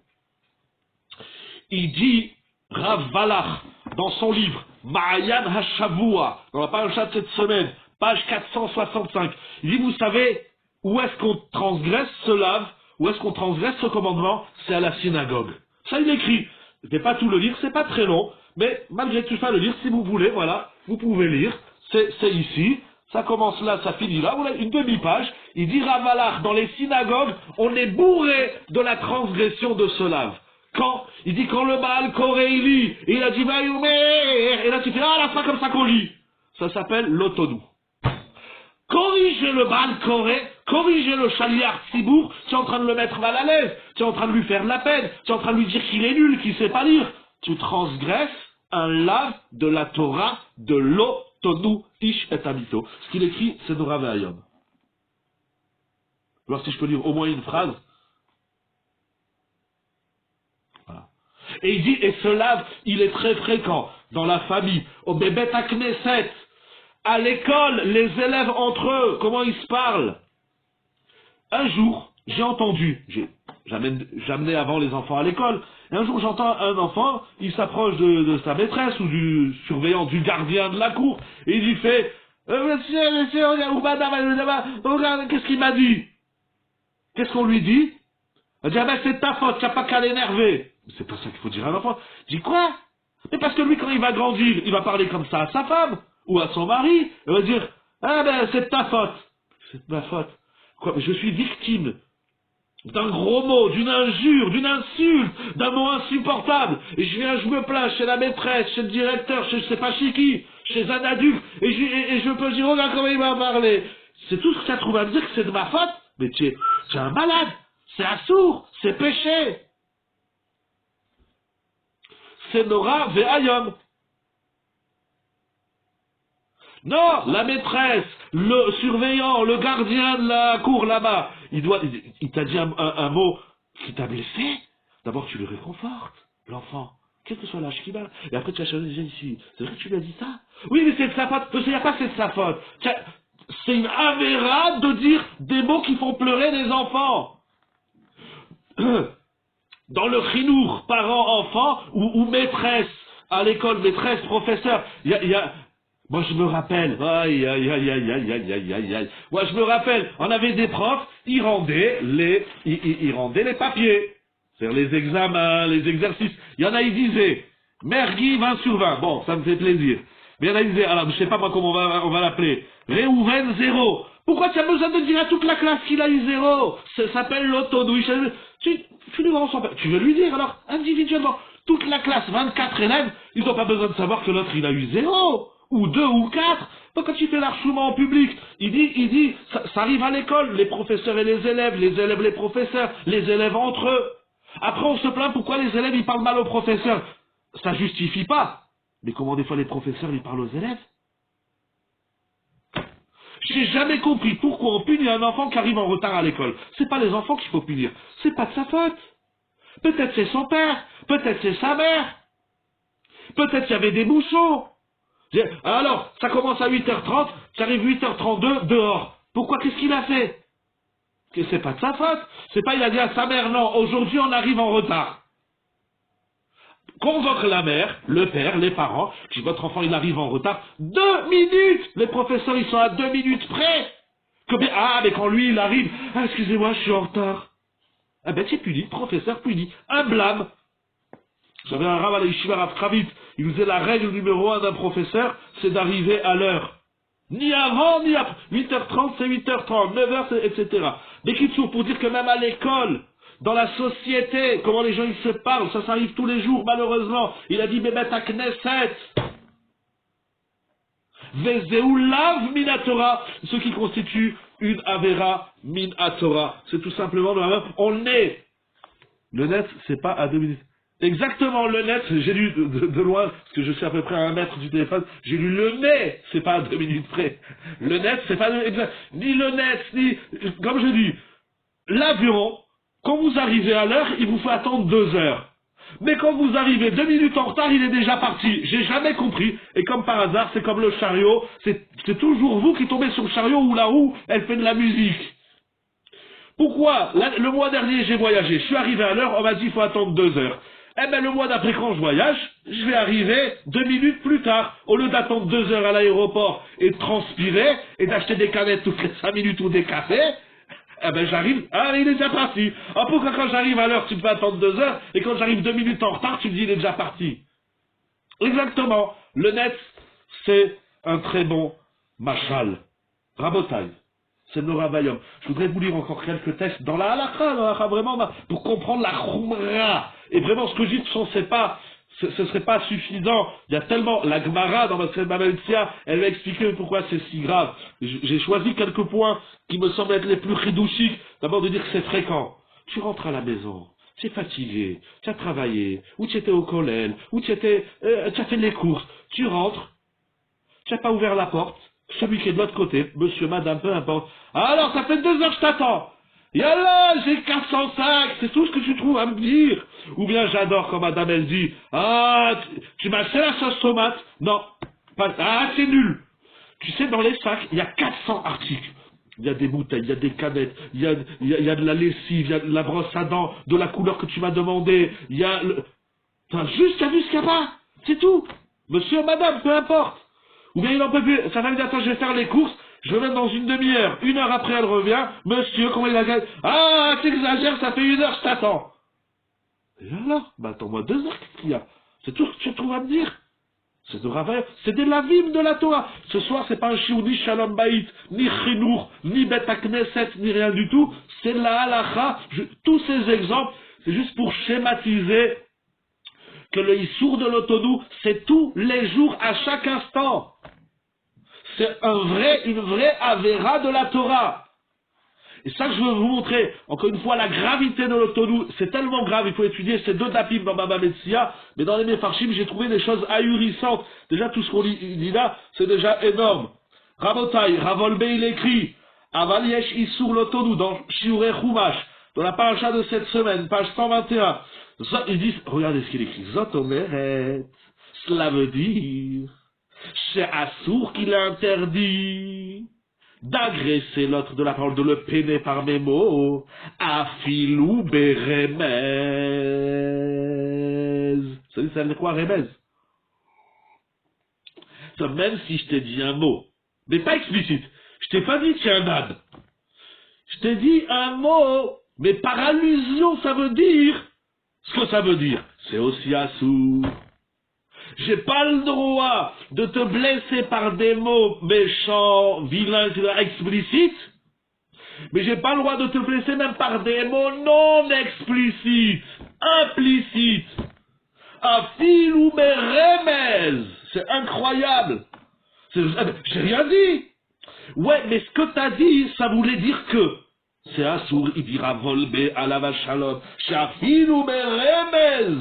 Il dit, Rav Valach, dans son livre, Ma'ayan HaShavua, dans la paracha de cette semaine, page 465, il dit, vous savez, où est-ce qu'on transgresse ce lave, où est-ce qu'on transgresse ce commandement? C'est à la synagogue. Ça, il écrit. Je ne vais pas tout le lire, c'est pas très long, mais malgré tout ça, le lire, si vous voulez, voilà, vous pouvez lire, c'est ici, ça commence là, ça finit là, voilà, une demi-page, il dit Rav Valach, dans les synagogues, on est bourré de la transgression de ce lave. Quand? Il dit quand le Baal Koré il lit, et il a dit Vaïoumer, et là tu fais, ah, là, c'est pas comme ça qu'on lit. Ça s'appelle l'autonou. Corrigez le Baal Koré, corrigez le Shaliach Tzibour, tu es en train de le mettre mal à l'aise, tu es en train de lui faire de la peine, tu es en train de lui dire qu'il est nul, qu'il sait pas lire. Tu transgresses un lave de la Torah de l'autonou ish et amito. Ce qu'il écrit, c'est Nora Ve'ayom. Alors si je peux lire au moins une phrase. Voilà. Et il dit, et ce lave, il est très fréquent dans la famille, au Bébet Knesset, à l'école, les élèves entre eux, comment ils se parlent. Un jour, j'ai entendu, j'amenais avant les enfants à l'école, et un jour j'entends un enfant, il s'approche de sa maîtresse ou du surveillant, du gardien de la cour, et il lui fait monsieur, ou madame, qu'est-ce qu'il m'a dit? Qu'est-ce qu'on lui dit? Il dit, ah ben c'est ta faute, tu n'as pas qu'à l'énerver. C'est pas ça qu'il faut dire à un enfant. Je dis quoi? Mais parce que lui, quand il va grandir, il va parler comme ça à sa femme, ou à son mari, il va dire, ah ben c'est ta faute. C'est de ma faute. Quoi? Je suis victime d'un gros mot, d'une injure, d'une insulte, d'un mot insupportable, et je me plains chez la maîtresse, chez le directeur, chez je sais pas chez qui, chez un adulte, et je peux dire, regarde comment il m'a parlé. C'est tout ce que ça trouve à me dire que c'est de ma faute? Mais tu es un malade, c'est assourd, c'est péché. C'est Nora Ve'ayom. Non, la maîtresse, le surveillant, le gardien de la cour là-bas, il t'a dit un mot qui t'a blessé. D'abord, tu le réconfortes, l'enfant, quel que soit l'âge qu'il a. Et après, tu as changé déjà ici. C'est vrai que tu lui as dit ça? Oui, mais c'est de sa faute. Il n'y a pas c'est de sa faute. C'est une avéra de dire des mots qui font pleurer les enfants. Dans le chinour, parents-enfants, ou maîtresse, à l'école, maîtresse, professeur, il y a... Moi, je me rappelle, aïe, aïe, aïe, aïe, aïe, aïe, aïe, aïe, aïe. Moi, je me rappelle, on avait des profs, ils rendaient les papiers. C'est-à-dire les examens, les exercices. Il y en a, ils disaient, Mergui 20 sur 20. Bon, ça me fait plaisir. Mais il y en a, ils disaient, alors, je sais pas moi comment on va l'appeler. Réhouven 0. Pourquoi tu as besoin de dire à toute la classe qu'il a eu 0? Ça s'appelle l'autodouche. Tu lui rends son père. Tu veux lui dire, alors, individuellement. Toute la classe, 24 élèves, ils n'ont pas besoin de savoir que l'autre, il a eu 0. Ou 2 ou 4. Donc quand tu fais l'archouement en public, il dit, ça arrive à l'école, les professeurs et les élèves les professeurs, les élèves entre eux. Après on se plaint pourquoi les élèves ils parlent mal aux professeurs. Ça justifie pas. Mais comment des fois les professeurs ils parlent aux élèves? J'ai jamais compris pourquoi on punit un enfant qui arrive en retard à l'école. C'est pas les enfants qu'il faut punir. C'est pas de sa faute. Peut-être c'est son père, peut-être c'est sa mère. Peut-être qu'il y avait des bouchons. Alors, ça commence à 8h30, ça arrive 8h32 dehors. Pourquoi? Qu'est-ce qu'il a fait? Que c'est pas de sa faute. C'est pas il a dit à sa mère, non, aujourd'hui on arrive en retard. Convoque la mère, le père, les parents, si votre enfant il arrive en retard, 2 minutes. Les professeurs ils sont à 2 minutes près. Mais quand lui il arrive, excusez-moi, je suis en retard. Ah ben c'est puni, professeur puni, un blâme. J'avais un rabbin à la yeshiva Rav Kravitz, il nous disait la règle numéro 1 d'un professeur, c'est d'arriver à l'heure. Ni avant, ni après. 8h30, c'est 8h30, 9h, c'est etc. Mais Kitsour, pour dire que même à l'école, dans la société, comment les gens ils se parlent, ça s'arrive tous les jours, malheureusement. Il a dit, Bebet à Knesset. Vezeulav min Torah, ce qui constitue une avera min Torah. C'est tout simplement, on est. Le net, c'est pas à 2 minutes. Exactement, le net, j'ai lu de loin, parce que je suis à peu près à 1 mètre du téléphone, j'ai lu le net, c'est pas à 2 minutes près. Le net, c'est pas ni le net, ni, comme je dis, l'avion, quand vous arrivez à l'heure, il vous faut attendre 2 heures. Mais quand vous arrivez 2 minutes en retard, il est déjà parti. J'ai jamais compris. Et comme par hasard, c'est comme le chariot, c'est toujours vous qui tombez sur le chariot où la roue, elle fait de la musique. Pourquoi? Le mois dernier, j'ai voyagé, je suis arrivé à l'heure, on m'a dit il faut attendre 2 heures. Eh ben, le mois d'après, quand je voyage, je vais arriver 2 minutes plus tard. Au lieu d'attendre 2 heures à l'aéroport et de transpirer et d'acheter des canettes toutes les 5 minutes ou des cafés, eh ben, j'arrive, il est déjà parti. Pourquoi quand j'arrive à l'heure, tu me fais attendre 2 heures et quand j'arrive 2 minutes en retard, tu me dis il est déjà parti. Exactement. Le net, c'est un très bon machal. Rabotai. C'est Nora Bayom. Je voudrais vous lire encore quelques textes dans la halakha vraiment, pour comprendre la khumra. Et vraiment, ce que je dis, ce serait pas suffisant. Il y a tellement, la Gemara dans ma Mameltia, elle va expliquer pourquoi c'est si grave. J'ai choisi quelques points qui me semblent être les plus chidouchiques. D'abord de dire que c'est fréquent. Tu rentres à la maison, tu es fatigué, tu as travaillé, ou tu étais au collège, ou tu as fait les courses. Tu rentres, tu n'as pas ouvert la porte. Celui qui est de l'autre côté, monsieur, madame, peu importe. Alors, ça fait 2 heures que je t'attends. Yallah, j'ai 405, c'est tout ce que tu trouves à me dire. Ou bien j'adore quand madame elle dit, tu m'as fait la sauce tomate. Non, c'est nul. Tu sais, dans les sacs, il y a 400 articles. Il y a des bouteilles, il y a des canettes, il y a de la lessive, il y a de la brosse à dents, de la couleur que tu m'as demandé, il y a t'as vu ce qu'il y a pas. C'est tout. Monsieur, madame, peu importe. Ou bien il en peut plus, sa femme dit, attends, je vais faire les courses, je reviens dans une demi-heure. 1 heure après, elle revient, monsieur, comment il a gagné? T'exagères, ça fait 1 heure, je t'attends. Et alors? Attends-moi 2 heures, qu'est-ce qu'il y a? C'est tout ce que tu trouves à me dire? C'est de Ravaï, c'est des lavim de la Torah. Ce soir, c'est pas un shiur ni Shalom Bayit, ni Chinour, ni Bet HaKnesset, ni rien du tout. C'est la halacha. Tous ces exemples, c'est juste pour schématiser que le Issour de l'Otonou, c'est tous les jours, à chaque instant. C'est une vraie avéra de la Torah. Et ça que je veux vous montrer, encore une fois, la gravité de l'Otonou, c'est tellement grave, il faut étudier ces deux dapim dans Baba Metsia, mais dans les Mefarshim, j'ai trouvé des choses ahurissantes. Déjà, tout ce qu'on dit là, c'est déjà énorme. Rabotai, Ravolbe, il écrit, Aval Yesh Issour l'Otonou, dans Shiurei Chumash, dans la paracha de cette semaine, page 121, ils disent, regardez ce qu'il écrit, Zot Omeret, cela veut dire, c'est Assour qui l'a interdit d'agresser l'autre de la parole, de le peiner par mes mots, afilou beremez. Ça veut dire quoi, remez? Ça, même si je t'ai dit un mot, mais pas explicite, je t'ai pas dit que c'est un âne. Je t'ai dit un mot, mais par allusion, ça veut dire ce que ça veut dire. C'est aussi assour. J'ai pas le droit de te blesser par des mots méchants, vilains, explicites, mais j'ai pas le droit de te blesser même par des mots non explicites, implicites. Afil ou remez. C'est incroyable. J'ai rien dit. Ouais, mais ce que t'as dit, ça voulait dire que c'est assour, il dira volbe à la vachalom. Shafil ou remez.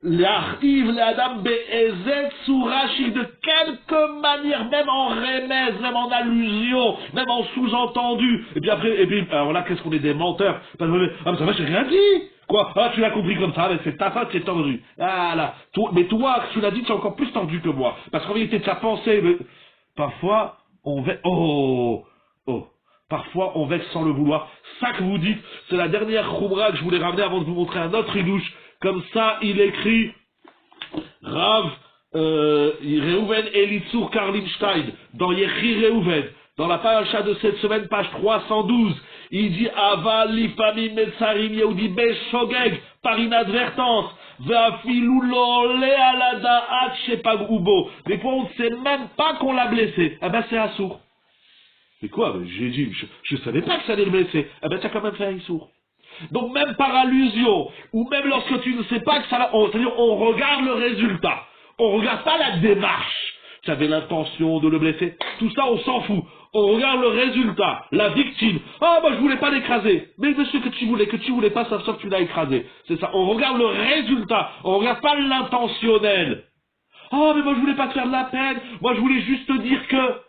L'arrive l'Adam be'ezet sourachi de quelque manière, même en remèze, même en allusion, même en sous-entendu. Et puis après, alors là, qu'est-ce qu'on est des menteurs? Ah, mais ça va, j'ai rien dit. Quoi? Ah, tu l'as compris comme ça, c'est ta faute, c'est tordu. Ah là. Mais toi, tu l'as dit, tu es encore plus tordu que moi. Parce qu'en réalité, tu as pensé, mais parfois, on vexe, parfois, on vexe sans le vouloir. Ça que vous dites, c'est la dernière khoumra que je voulais ramener avant de vous montrer un autre idouche. Comme ça, il écrit Rav Reuven Elitzur Karlimstein dans Yechi Reuven, dans la paracha de cette semaine, page 312. Il dit Aval lifamim metzarim Yehudi beshogeg, par inadvertance, ve'afilu lo le ala da'at shepagoubo. Mais quoi, on ne sait même pas qu'on l'a blessé. Ah ben c'est assour. Mais quoi, j'ai dit, je savais pas que ça allait le blesser. Ah ben t'as quand même fait un issour. Donc même par allusion, ou même lorsque tu ne sais pas que ça va, c'est-à-dire on regarde le résultat, on regarde pas la démarche, tu avais l'intention de le blesser, tout ça on s'en fout, on regarde le résultat, la victime, ah bah je voulais pas l'écraser, mais monsieur que tu voulais pas, ça sort que tu l'as écrasé, c'est ça, on regarde le résultat, on regarde pas l'intentionnel, ah mais moi je voulais pas te faire de la peine, moi je voulais juste te dire que,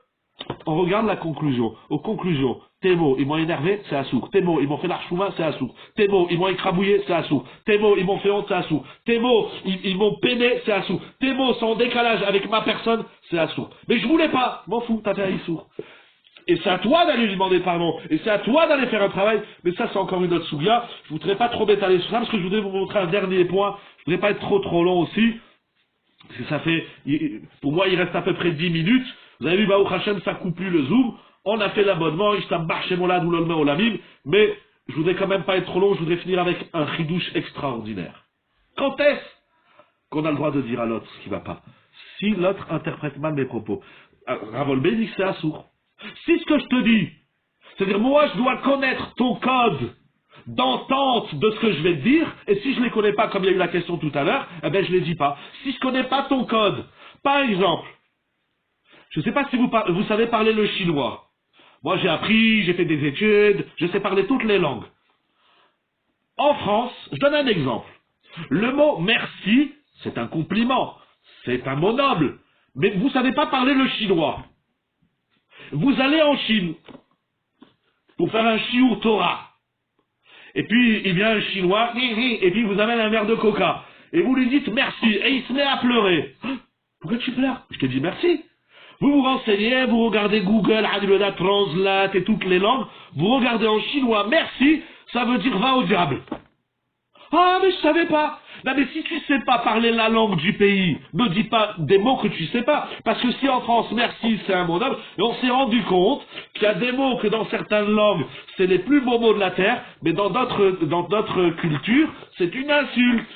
on regarde la conclusion. Aux conclusions, tes mots, ils m'ont énervé, c'est assour. Tes mots, ils m'ont fait l'archouma, c'est assour. Tes mots, ils m'ont écrabouillé, c'est assour. Tes mots, ils m'ont fait honte, c'est assour. Tes mots, ils m'ont peiné, c'est assour. Tes mots sont en décalage avec ma personne, c'est assour. Mais je voulais pas, m'en fous, t'as fait un issour. Et c'est à toi d'aller lui demander pardon. Et c'est à toi d'aller faire un travail. Mais ça, c'est encore une autre souga. Je voudrais pas trop m'étaler sur ça, parce que je voudrais vous montrer un dernier point. Je voudrais pas être trop long aussi. Parce que ça fait, pour moi, il reste à peu près 10 minutes. Vous avez vu, Baruch Hashem, ça coupe plus le zoom. On a fait l'abonnement, Ishtabach Shemolad ou l'Olme Olamim. Mais je voudrais quand même pas être trop long, je voudrais finir avec un chidouche extraordinaire. Quand est-ce qu'on a le droit de dire à l'autre ce qui va pas? Si l'autre interprète mal mes propos. Ravolbe dit que c'est assour. Si ce que je te dis, c'est-à-dire moi je dois connaître ton code d'entente de ce que je vais te dire, et si je ne les connais pas, comme il y a eu la question tout à l'heure, eh ben je les dis pas. Si je connais pas ton code, par exemple, je ne sais pas si vous savez parler le chinois. Moi j'ai appris, j'ai fait des études, je sais parler toutes les langues. En France, je donne un exemple. Le mot merci, c'est un compliment, c'est un mot noble, mais vous ne savez pas parler le chinois. Vous allez en Chine pour faire un shiur Torah. Et puis, il vient un chinois, et puis il vous amène un verre de coca. Et vous lui dites merci, et il se met à pleurer. Pourquoi tu pleures? Je te dis merci. Vous vous renseignez, vous regardez Google, Adilada, Translate et toutes les langues, vous regardez en chinois merci, ça veut dire va au diable. Ah, mais je savais pas. Non, mais si tu sais pas parler la langue du pays, ne dis pas des mots que tu sais pas. Parce que si en France, merci, c'est un mot noble, et on s'est rendu compte qu'il y a des mots que dans certaines langues, c'est les plus beaux mots de la terre, mais dans d'autres cultures, c'est une insulte.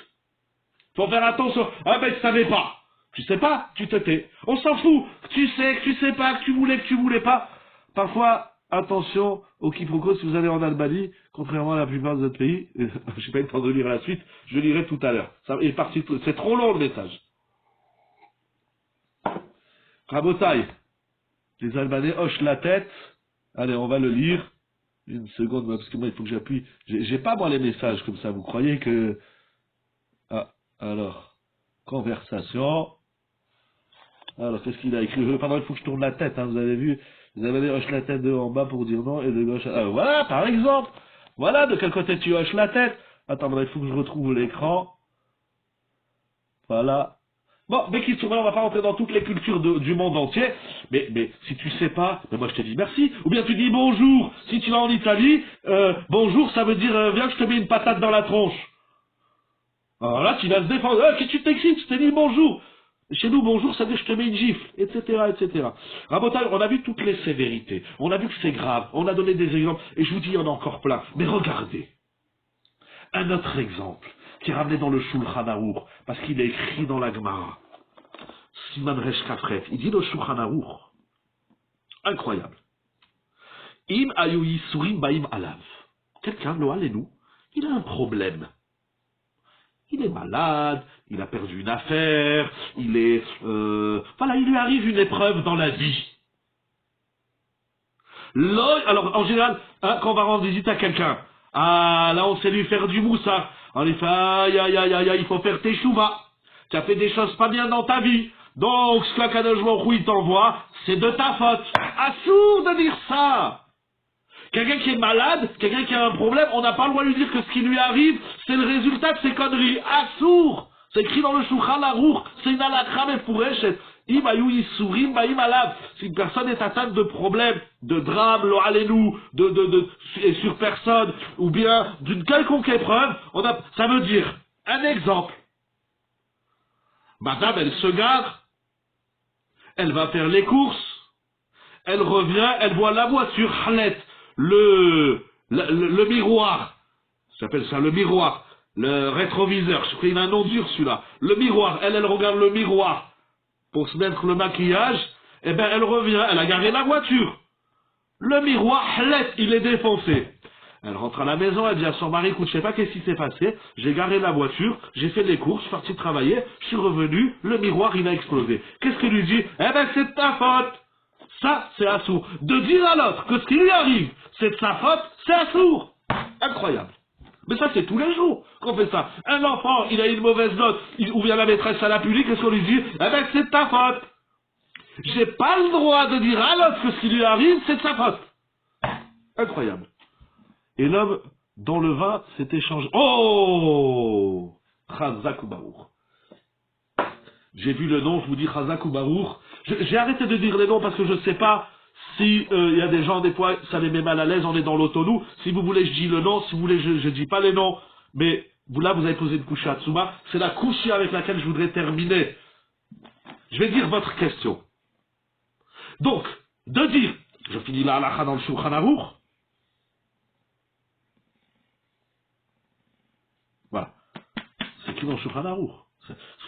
Faut faire attention. Ah, ben, je savais pas. Tu sais pas, tu te tais. On s'en fout. Que tu sais, que tu sais pas, que tu voulais pas. Parfois, attention au quiproquo si vous allez en Albanie, contrairement à la plupart des autres pays. Je n'ai pas eu le temps de lire la suite, je lirai tout à l'heure. Ça est parti, c'est trop long le message. Rabotaille, les Albanais hochent la tête. Allez, on va le lire. Une seconde, parce que moi, il faut que j'appuie. J'ai pas, moi, les messages comme ça. Vous croyez que... Ah, alors, conversation. Alors, qu'est-ce qu'il a écrit? Pardon, il faut que je tourne la tête, hein, vous avez vu. Vous avez hoche la tête de en bas pour dire non, et de gauche... Ah, voilà, par exemple. Voilà, de quel côté tu hoches la tête. Attends, il faut que je retrouve l'écran. Voilà. Bon, mais qui on va pas rentrer dans toutes les cultures du monde entier, mais si tu sais pas, ben moi je te dis merci, ou bien tu dis bonjour, si tu vas en Italie, bonjour ça veut dire viens je te mets une patate dans la tronche. Alors là tu vas se défendre, qu'est-ce que tu t'excites, je t'ai dit bonjour. Chez nous bonjour ça veut dire je te mets une gifle, etc. etc. Rabotage, on a vu toutes les sévérités, on a vu que c'est grave, on a donné des exemples, et je vous dis il y en a encore plein, mais regardez, un autre exemple, qui est ramené dans le Shulchan Aruch, parce qu'il est écrit dans la Gemara. Siman Resh Kafret, il dit le Shulchan Aruch. Incroyable. Im ayu yisurim baim alav. Quelqu'un, lo alenu, il a un problème. Il est malade, il a perdu une affaire, il est... voilà, il lui arrive une épreuve dans la vie. Alors, en général, hein, quand on va rendre visite à quelqu'un, ah, là, on sait lui faire du moussa. On lui fait, aïe, aïe, aïe, aïe, il faut faire tes chouvas. Tu as fait des choses pas bien dans ta vie. Donc, ce que la Kadosh Baruch Hu, il t'envoie, c'est de ta faute. Assourd de dire ça. Quelqu'un qui est malade, quelqu'un qui a un problème, on n'a pas le droit de lui dire que ce qui lui arrive, c'est le résultat de ses conneries. Assourd. C'est écrit dans le Shulchan Aruch. C'est une halakha mefureshet. Im ayu yisurim baim alav. Si une personne est atteinte de problèmes, de drames, lo alenu, sur personne, ou bien d'une quelconque épreuve, ça veut dire, un exemple. Madame, elle se gare, elle va faire les courses, elle revient, elle voit la voiture, Halet, le miroir, ça s'appelle ça le miroir, le rétroviseur, je crois qu'il a un nom dur celui-là, le miroir, elle regarde le miroir pour se mettre le maquillage, et ben elle revient, elle a garé la voiture, le miroir, Halet, il est défoncé. Elle rentre à la maison, elle dit à son mari, écoute, je sais pas qu'est-ce qui s'est passé, j'ai garé la voiture, j'ai fait des courses, je suis parti travailler, je suis revenu, le miroir, il a explosé. Qu'est-ce qu'il lui dit? Eh ben, c'est de ta faute. Ça, c'est assourd. De dire à l'autre que ce qui lui arrive, c'est de sa faute, c'est assourd. Incroyable. Mais ça, c'est tous les jours qu'on fait ça. Un enfant, il a une mauvaise note, ou bien la maîtresse à la publique, qu'est-ce qu'on lui dit? Eh ben, c'est de ta faute. J'ai pas le droit de dire à l'autre que ce qui lui arrive, c'est de sa faute. Incroyable. Et l'homme, dont le vin s'est échangé. Oh! Chazak ou Baruch. J'ai vu le nom, je vous dis Chazak ou Baruch. J'ai arrêté de dire les noms parce que je ne sais pas si y a des gens, des fois, ça les met mal à l'aise, on est dans l'autonou. Si vous voulez, je dis le nom. Si vous voulez, je dis pas les noms. Mais là, vous avez posé une couche à Tsuma. C'est la couche avec laquelle je voudrais terminer. Je vais dire votre question. Donc, de dire, je finis la halakha dans le Shulchan Aruch. Voilà. C'est écrit dans le Shulchan Aruch.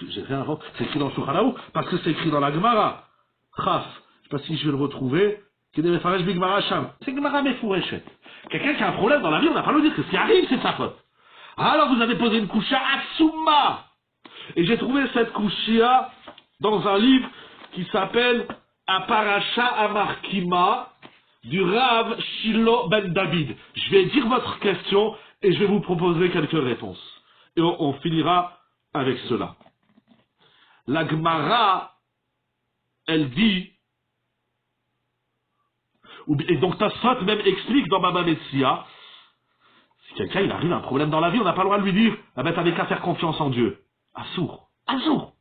J'ai rien inventé. C'est écrit dans le Shulchan Aruch parce que c'est écrit dans la Gemara. Chaf. Je sais pas si je vais le retrouver. C'est Gemara Mefureshet. Quelqu'un qui a un problème dans la vie, on n'a pas le droit de dire que ce qui arrive, c'est de sa faute. Alors vous avez posé une couchia à Tsuma. Et j'ai trouvé cette couchia dans un livre qui s'appelle Aparasha Amarkima du Rav Shilo Ben David. Je vais dire votre question et je vais vous proposer quelques réponses. Et on finira avec cela. La Gemara, elle dit, et donc Tosfot même explique dans Baba Metzia, si quelqu'un il arrive à un problème dans la vie, on n'a pas le droit de lui dire, ah ben t'avais qu'à faire confiance en Dieu. Assour. Assour.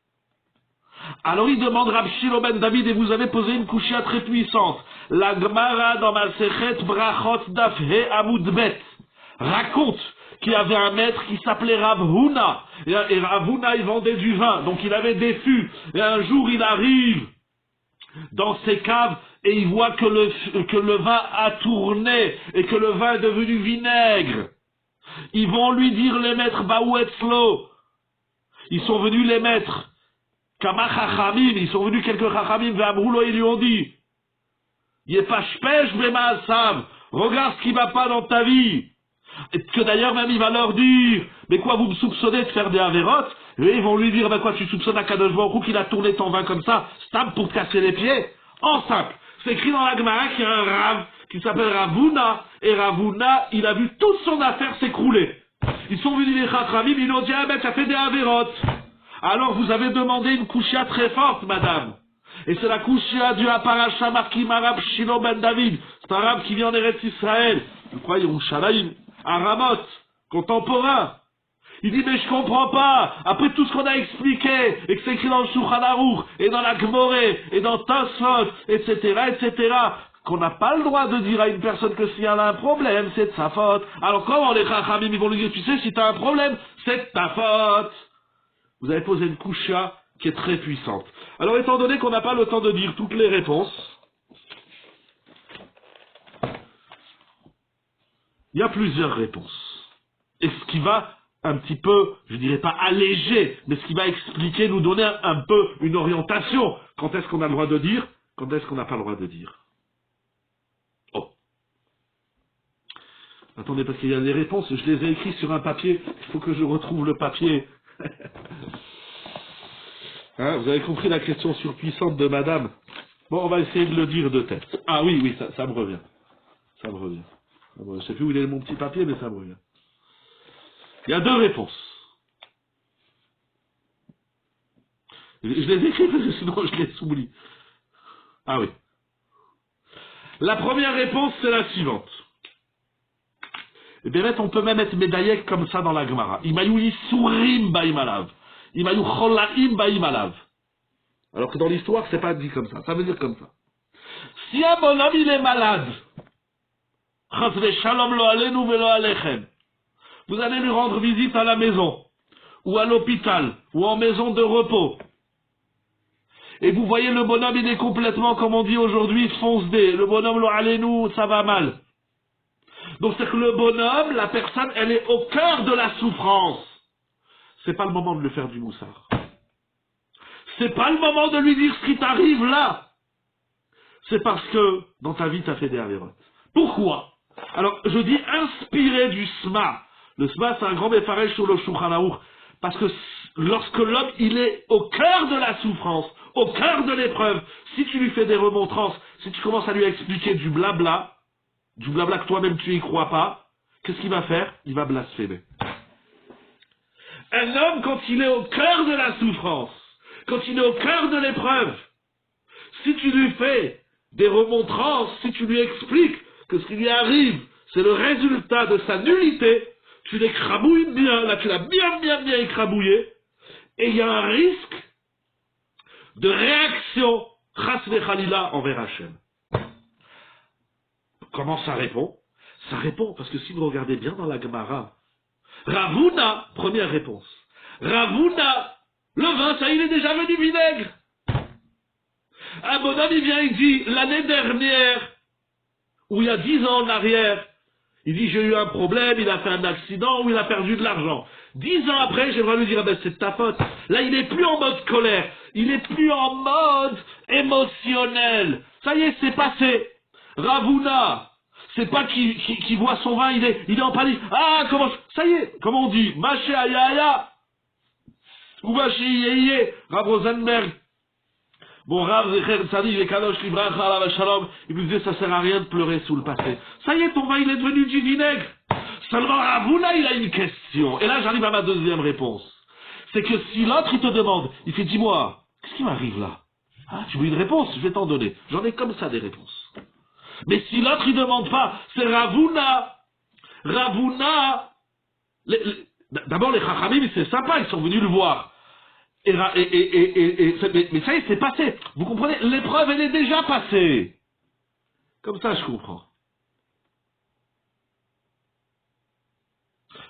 Alors il demande Rav Shilo Ben David, et vous avez posé une couchia très puissante. La Gemara dans Masechet Brachot Daf He Amud Bet raconte qu'il y avait un maître qui s'appelait Rav Huna. Et Rav Huna, il vendait du vin, donc il avait des fûts. Et un jour, il arrive dans ses caves et il voit que le vin a tourné et que le vin est devenu vinaigre. Ils vont lui dire les maîtres Baouetzlo. Ils sont venus les maîtres. Kama Chachamim, ils sont venus quelques Chachamim, Ve'amroulo, ils lui ont dit, Yepashpesh Bemaasav, regarde ce qui va pas dans ta vie. Et que d'ailleurs même il va leur dire, mais quoi vous me soupçonnez de faire des avérotes? Et ils vont lui dire, ben quoi tu soupçonnes Akadosh Baruch Hu qu'il a tourné ton vin comme ça, stab pour te casser les pieds? En simple, c'est écrit dans la Gemara qu'il y a un Rav qui s'appelle Ravuna, et Ravuna, il a vu toute son affaire s'écrouler. Ils sont venus les Chachamim, ils lui ont dit, ah ben t'as fait des avérotes. Alors vous avez demandé une kouchia très forte, madame. Et c'est la kouchia du Aparacha Markim Arab Shilo Ben David. C'est un arabe qui vient en Eretz Israël. Je crois Yerushalayim, à Ramoth, contemporain. Il dit, mais je comprends pas. Après tout ce qu'on a expliqué, et que c'est écrit dans le Shulchan Aruch, et dans la Gemoré, et dans Tosfot, etc., qu'on n'a pas le droit de dire à une personne que si elle a un problème, c'est de sa faute. Alors comment les Chachamim, ils vont lui dire, tu sais, si tu as un problème, c'est de ta faute. Vous avez posé une kouchia qui est très puissante. Alors, étant donné qu'on n'a pas le temps de dire toutes les réponses, il y a plusieurs réponses. Et ce qui va un petit peu, je dirais pas alléger, mais ce qui va expliquer, nous donner un peu une orientation. Quand est-ce qu'on a le droit de dire, quand est-ce qu'on n'a pas le droit de dire. Oh. Attendez, parce qu'il y a des réponses, je les ai écrites sur un papier, il faut que je retrouve le papier. Hein, vous avez compris la question surpuissante de madame. Bon, on va essayer de le dire de tête. Ah oui, ça me revient. Ça me revient. Je sais plus où il est mon petit papier, mais ça me revient. Il y a deux réponses. Je les écris parce que sinon je les oublie. Ah oui. La première réponse, c'est la suivante. Et bien, on peut même être médaillé comme ça dans la Gemara. Imayu Isurim Baimalav. Imayu Cholaim Baimalav. Alors que dans l'histoire, c'est pas dit comme ça. Ça veut dire comme ça. Si un bonhomme, il est malade, Chasve Shalom lo alenu velo alechem, vous allez lui rendre visite à la maison, ou à l'hôpital, ou en maison de repos. Et vous voyez le bonhomme, il est complètement, comme on dit aujourd'hui, fonce-dé. Le bonhomme lo alenu, ça va mal. Donc c'est que le bonhomme, la personne, elle est au cœur de la souffrance. C'est pas le moment de lui faire du moussard. C'est pas le moment de lui dire ce qui t'arrive là. C'est parce que dans ta vie, tu as fait des avérotes. Pourquoi? Alors, je dis inspiré du SMA. Le SMA, c'est un grand méfarège sur le Shulchan Aruch. Parce que lorsque l'homme, il est au cœur de la souffrance, au cœur de l'épreuve, si tu lui fais des remontrances, si tu commences à lui expliquer du blabla que toi-même tu y crois pas, qu'est-ce qu'il va faire? Il va blasphémer. Un homme, quand il est au cœur de la souffrance, quand il est au cœur de l'épreuve, si tu lui fais des remontrances, si tu lui expliques que ce qui lui arrive, c'est le résultat de sa nullité, tu l'écrabouilles bien, là tu l'as bien écrabouillé, et il y a un risque de réaction, chas vechalila, envers Hachem. Comment ça répond? Ça répond parce que si vous regardez bien dans la Gemara, Ravuna, première réponse, Ravuna, le vin, ça il est déjà venu vinaigre. Un bonhomme, il vient, il dit, l'année dernière, ou il y a 10 ans en arrière, il dit, j'ai eu un problème, il a fait un accident, ou il a perdu de l'argent. 10 ans après, j'aimerais lui dire, ah ben c'est de ta faute. Là, il n'est plus en mode colère, il n'est plus en mode émotionnel. Ça y est, c'est passé. Ravuna, c'est pas qu'il voit son vin, il est en panique. Ah, comment, ça y est, comment on dit, Maché Ayaya, ou Maché Yeye, Rav Rosenberg. Bon, Rav Zecher Tzadi, les Kadosh Libracha Alav Shalom, il me disait, ça sert à rien de pleurer sous le passé. Ça y est, ton vin, il est devenu du vinaigre. Seulement, Ravuna, il a une question. Et là, j'arrive à ma deuxième réponse. C'est que si l'autre, il te demande, il fait, dis-moi, qu'est-ce qui m'arrive là? Ah, tu veux une réponse? Je vais t'en donner. J'en ai comme ça des réponses. Mais si l'autre, il demande pas, c'est Ravuna. Ravuna. D'abord, les Chachamim, c'est sympa, ils sont venus le voir. Mais ça y est, c'est passé. Vous comprenez? L'épreuve, elle est déjà passée. Comme ça, je comprends.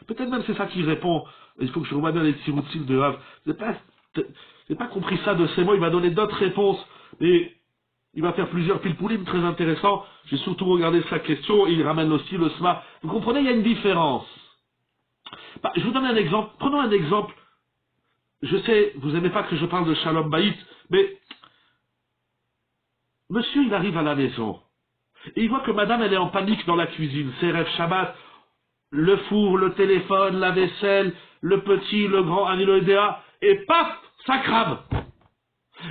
Peut-être même c'est ça qui répond. Il faut que je revoie bien les tsiroutsil de Rav. J'ai pas compris ça de ces mots. Il m'a donné d'autres réponses. Et il va faire plusieurs pilpoulim très intéressants. J'ai surtout regardé sa question. Il ramène aussi le SMA. Vous comprenez, il y a une différence. Je vous donne un exemple. Prenons un exemple je sais, vous n'aimez pas que je parle de Shalom Baït, mais monsieur, il arrive à la maison, et il voit que madame, elle est en panique dans la cuisine, c'est Rêve Shabbat, le four, le téléphone, la vaisselle, le petit, le grand, Anilo Edea, et paf, ça crame.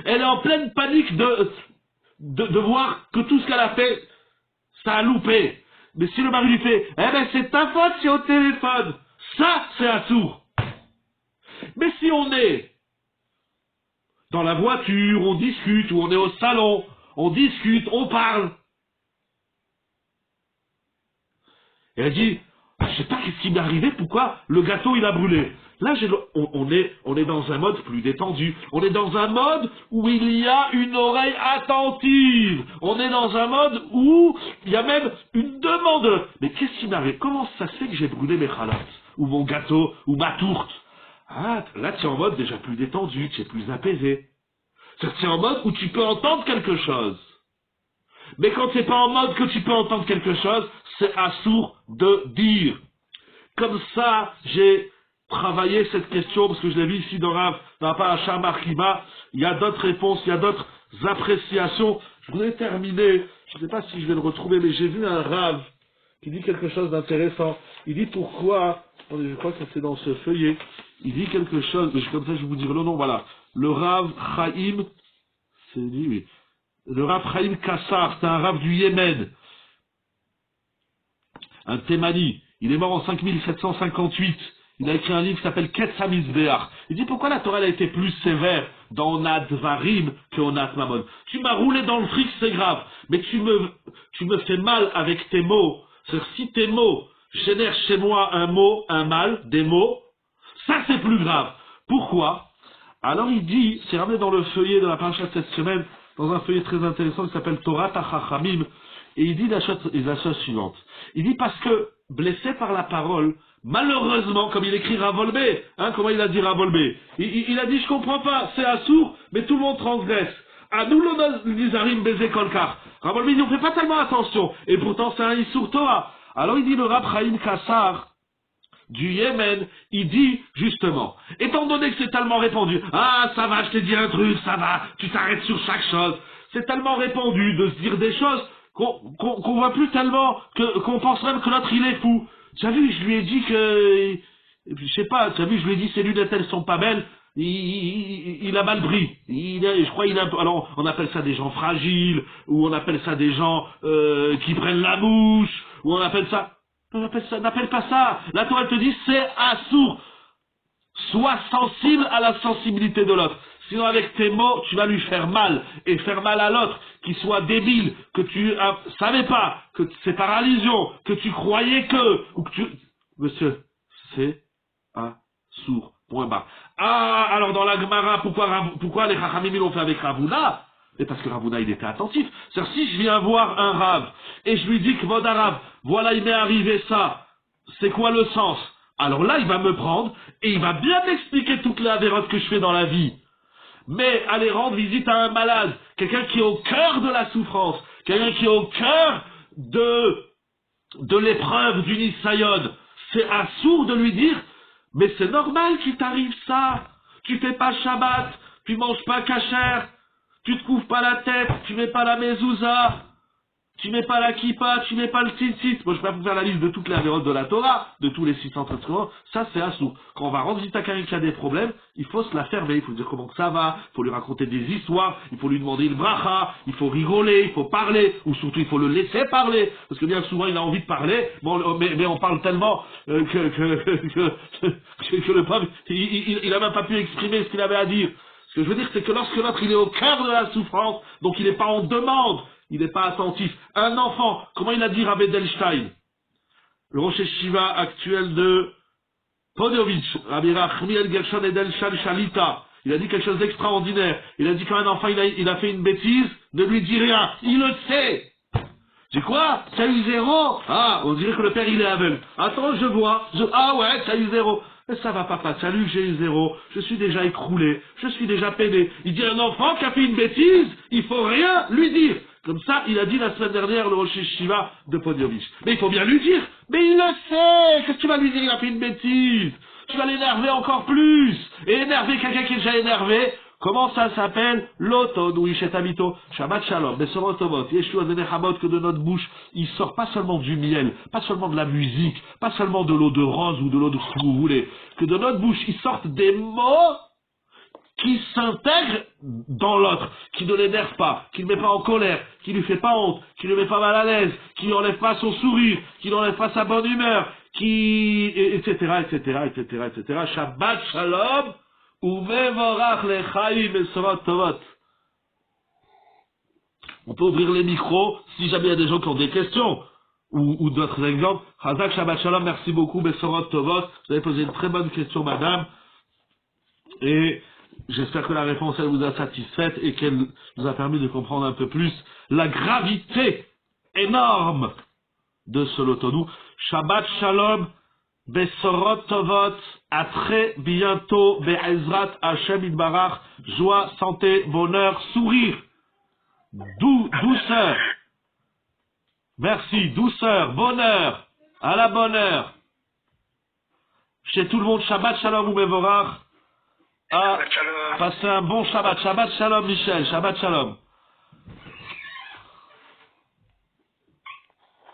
Elle est en pleine panique de voir que tout ce qu'elle a fait, ça a loupé. Mais si le mari lui fait, eh ben c'est ta faute, c'est au téléphone, ça, c'est un sourd. Mais si on est dans la voiture, on discute, ou on est au salon, on discute, on parle. Et elle dit, je sais pas qu'est-ce qui m'est arrivé, pourquoi le gâteau il a brûlé. Là, on est dans un mode plus détendu. On est dans un mode où il y a une oreille attentive. On est dans un mode où il y a même une demande. Mais qu'est-ce qui m'arrive? Comment ça se fait que j'ai brûlé mes chalotes? Ou mon gâteau? Ou ma tourte? Ah, là, tu es en mode déjà plus détendu, tu es plus apaisé. C'est en mode où tu peux entendre quelque chose. Mais quand tu n'es pas en mode que tu peux entendre quelque chose, c'est assourd de dire. Comme ça, j'ai travaillé cette question, parce que je l'ai vu ici dans la paracha Markima, il y a d'autres réponses, il y a d'autres appréciations. Je voudrais terminer, je ne sais pas si je vais le retrouver, mais j'ai vu un Rav qui dit quelque chose d'intéressant. Il dit pourquoi, attendez, je crois que c'est dans ce feuillet, il dit quelque chose, mais comme ça je vais vous dire le nom, voilà. Le Rav Chaim, c'est lui, oui. Le Rav Chaim Kassar, c'est un Rav du Yémen, un Thémani. Il est mort en 5758. Il a écrit un livre qui s'appelle Ketz HaMizbeach. Il dit pourquoi la Torah a été plus sévère dans Nadvarim qu'en Atmamon. Tu m'as roulé dans le fric, c'est grave. Mais tu me fais mal avec tes mots. C'est-à-dire, si tes mots génèrent chez moi un mot, un mal, des mots, ça c'est plus grave. Pourquoi? Alors il dit, c'est ramené dans le feuillet de la paracha de cette semaine, dans un feuillet très intéressant qui s'appelle Torah Tachachamim, et il dit la chose suivante. Il dit parce que, blessé par la parole, malheureusement, comme il écrit Ravolbé, comment il a dit Ravolbé, il a dit je comprends pas, c'est assourd, mais tout le monde transgresse. À nous l'Izarim Bézé Kolkar. Ravolbé dit on fait pas tellement attention, et pourtant c'est un Issour Torah. Alors il dit le Rab Chaim Kassar, du Yémen, il dit justement, étant donné que c'est tellement répandu, ah ça va, je t'ai dit un truc, ça va, tu t'arrêtes sur chaque chose, c'est tellement répandu de se dire des choses qu'on voit plus tellement, qu'on pense même que l'autre il est fou. Tu as vu, je lui ai dit que, je sais pas, tu as vu, je lui ai dit ses lunettes elles sont pas belles, il a mal pris. Je crois il a un peu, alors on appelle ça des gens fragiles, ou on appelle ça des gens qui prennent la mouche, ou on appelle ça, n'appelle pas ça. La Torah elle te dit c'est assourd. Sois sensible à la sensibilité de l'autre. Sinon avec tes mots, tu vas lui faire mal. Et faire mal à l'autre, qui soit débile, que tu savais pas, que c'est par allusion, que tu croyais que, ou que tu... Monsieur, c'est assourd. Point barre. Ah, alors dans la Gemara, pourquoi les Chachamim l'ont fait avec Ravuna? Et parce que Ravuna, il était attentif. C'est-à-dire, si je viens voir un Rav, et je lui dis que votre Arabe, voilà, il m'est arrivé ça, c'est quoi le sens? Alors là, il va me prendre, et il va bien m'expliquer toutes les avérotes que je fais dans la vie. Mais aller rendre visite à un malade, quelqu'un qui est au cœur de la souffrance, quelqu'un qui est au cœur de l'épreuve du Nisayon, c'est assourd de lui dire, mais c'est normal qu'il t'arrive ça, tu fais pas Shabbat, tu manges pas kasher, tu te couvres pas la tête, tu mets pas la mezouza, tu mets pas la kippa, tu mets pas le tzitzit. Moi, je peux pas vous faire la liste de toutes les avérotes de la Torah, de tous les 600 instruments. Ça, c'est assourd. Quand on va rendre visite à quelqu'un qui a des problèmes, il faut se la fermer. Il faut lui dire comment que ça va. Il faut lui raconter des histoires. Il faut lui demander une bracha. Il faut rigoler. Il faut parler. Ou surtout, il faut le laisser parler. Parce que bien souvent, il a envie de parler. Bon, mais on parle tellement que le pauvre, il a même pas pu exprimer ce qu'il avait à dire. Ce que je veux dire, c'est que lorsque l'autre, il est au cœur de la souffrance, donc il n'est pas en demande, il n'est pas attentif. Un enfant, comment il a dit Rabbi Edelstein, le Rosh Yeshiva actuel de Podovitch, Rabbi Rachmiel Gershon Edelstein Shalita, il a dit quelque chose d'extraordinaire. Il a dit quand un enfant il a fait une bêtise, ne lui dis rien, il le sait. J'ai quoi? T'as eu 0? Ah, on dirait que le père il est aveugle. Attends, je vois. Ah ouais, t'as eu 0. Mais ça va papa, salut, j'ai eu 0. Je suis déjà écroulé, je suis déjà peiné. Il dit un enfant qui a fait une bêtise, il faut rien lui dire. Comme ça, il a dit la semaine dernière le Rosh Yeshiva de Podovitch. Mais il faut bien lui dire. Mais il le sait. Qu'est-ce que tu vas lui dire? Il a fait une bêtise. tu vas l'énerver encore plus, et énerver quelqu'un qui est déjà énervé. Comment ça s'appelle? L'automne, shetamito, Shabbat Shalom, Besorot Tovot, Yeshua Denechamot, que de notre bouche, il sort pas seulement du miel, pas seulement de la musique, pas seulement de l'eau de rose ou de l'eau de ce que vous voulez, que de notre bouche, il sortent des mots qui s'intègrent dans l'autre, qui ne l'énerve pas, qui ne le met pas en colère, qui lui fait pas honte, qui ne le met pas mal à l'aise, qui n'enlève pas son sourire, qui n'enlève pas sa bonne humeur, etc., etc., etc., etc. Shabbat Shalom, Umevorach lechaim besorot tovot. On peut ouvrir les micros si jamais il y a des gens qui ont des questions ou d'autres exemples. Chazak Shabbat Shalom, merci beaucoup, besorot tovot. Vous avez posé une très bonne question, madame, et j'espère que la réponse elle vous a satisfaite et qu'elle vous a permis de comprendre un peu plus la gravité énorme de ce lotonou. Shabbat Shalom, Besorot Tovot, à très bientôt, Be'ezrat Hashem Itbarach, joie, santé, bonheur, sourire, douceur, merci, douceur, bonheur, à la bonne heure, chez tout le monde, Shabbat Shalom ou Bevorach, passez un bon Shabbat, Shabbat Shalom Michel, Shabbat Shalom.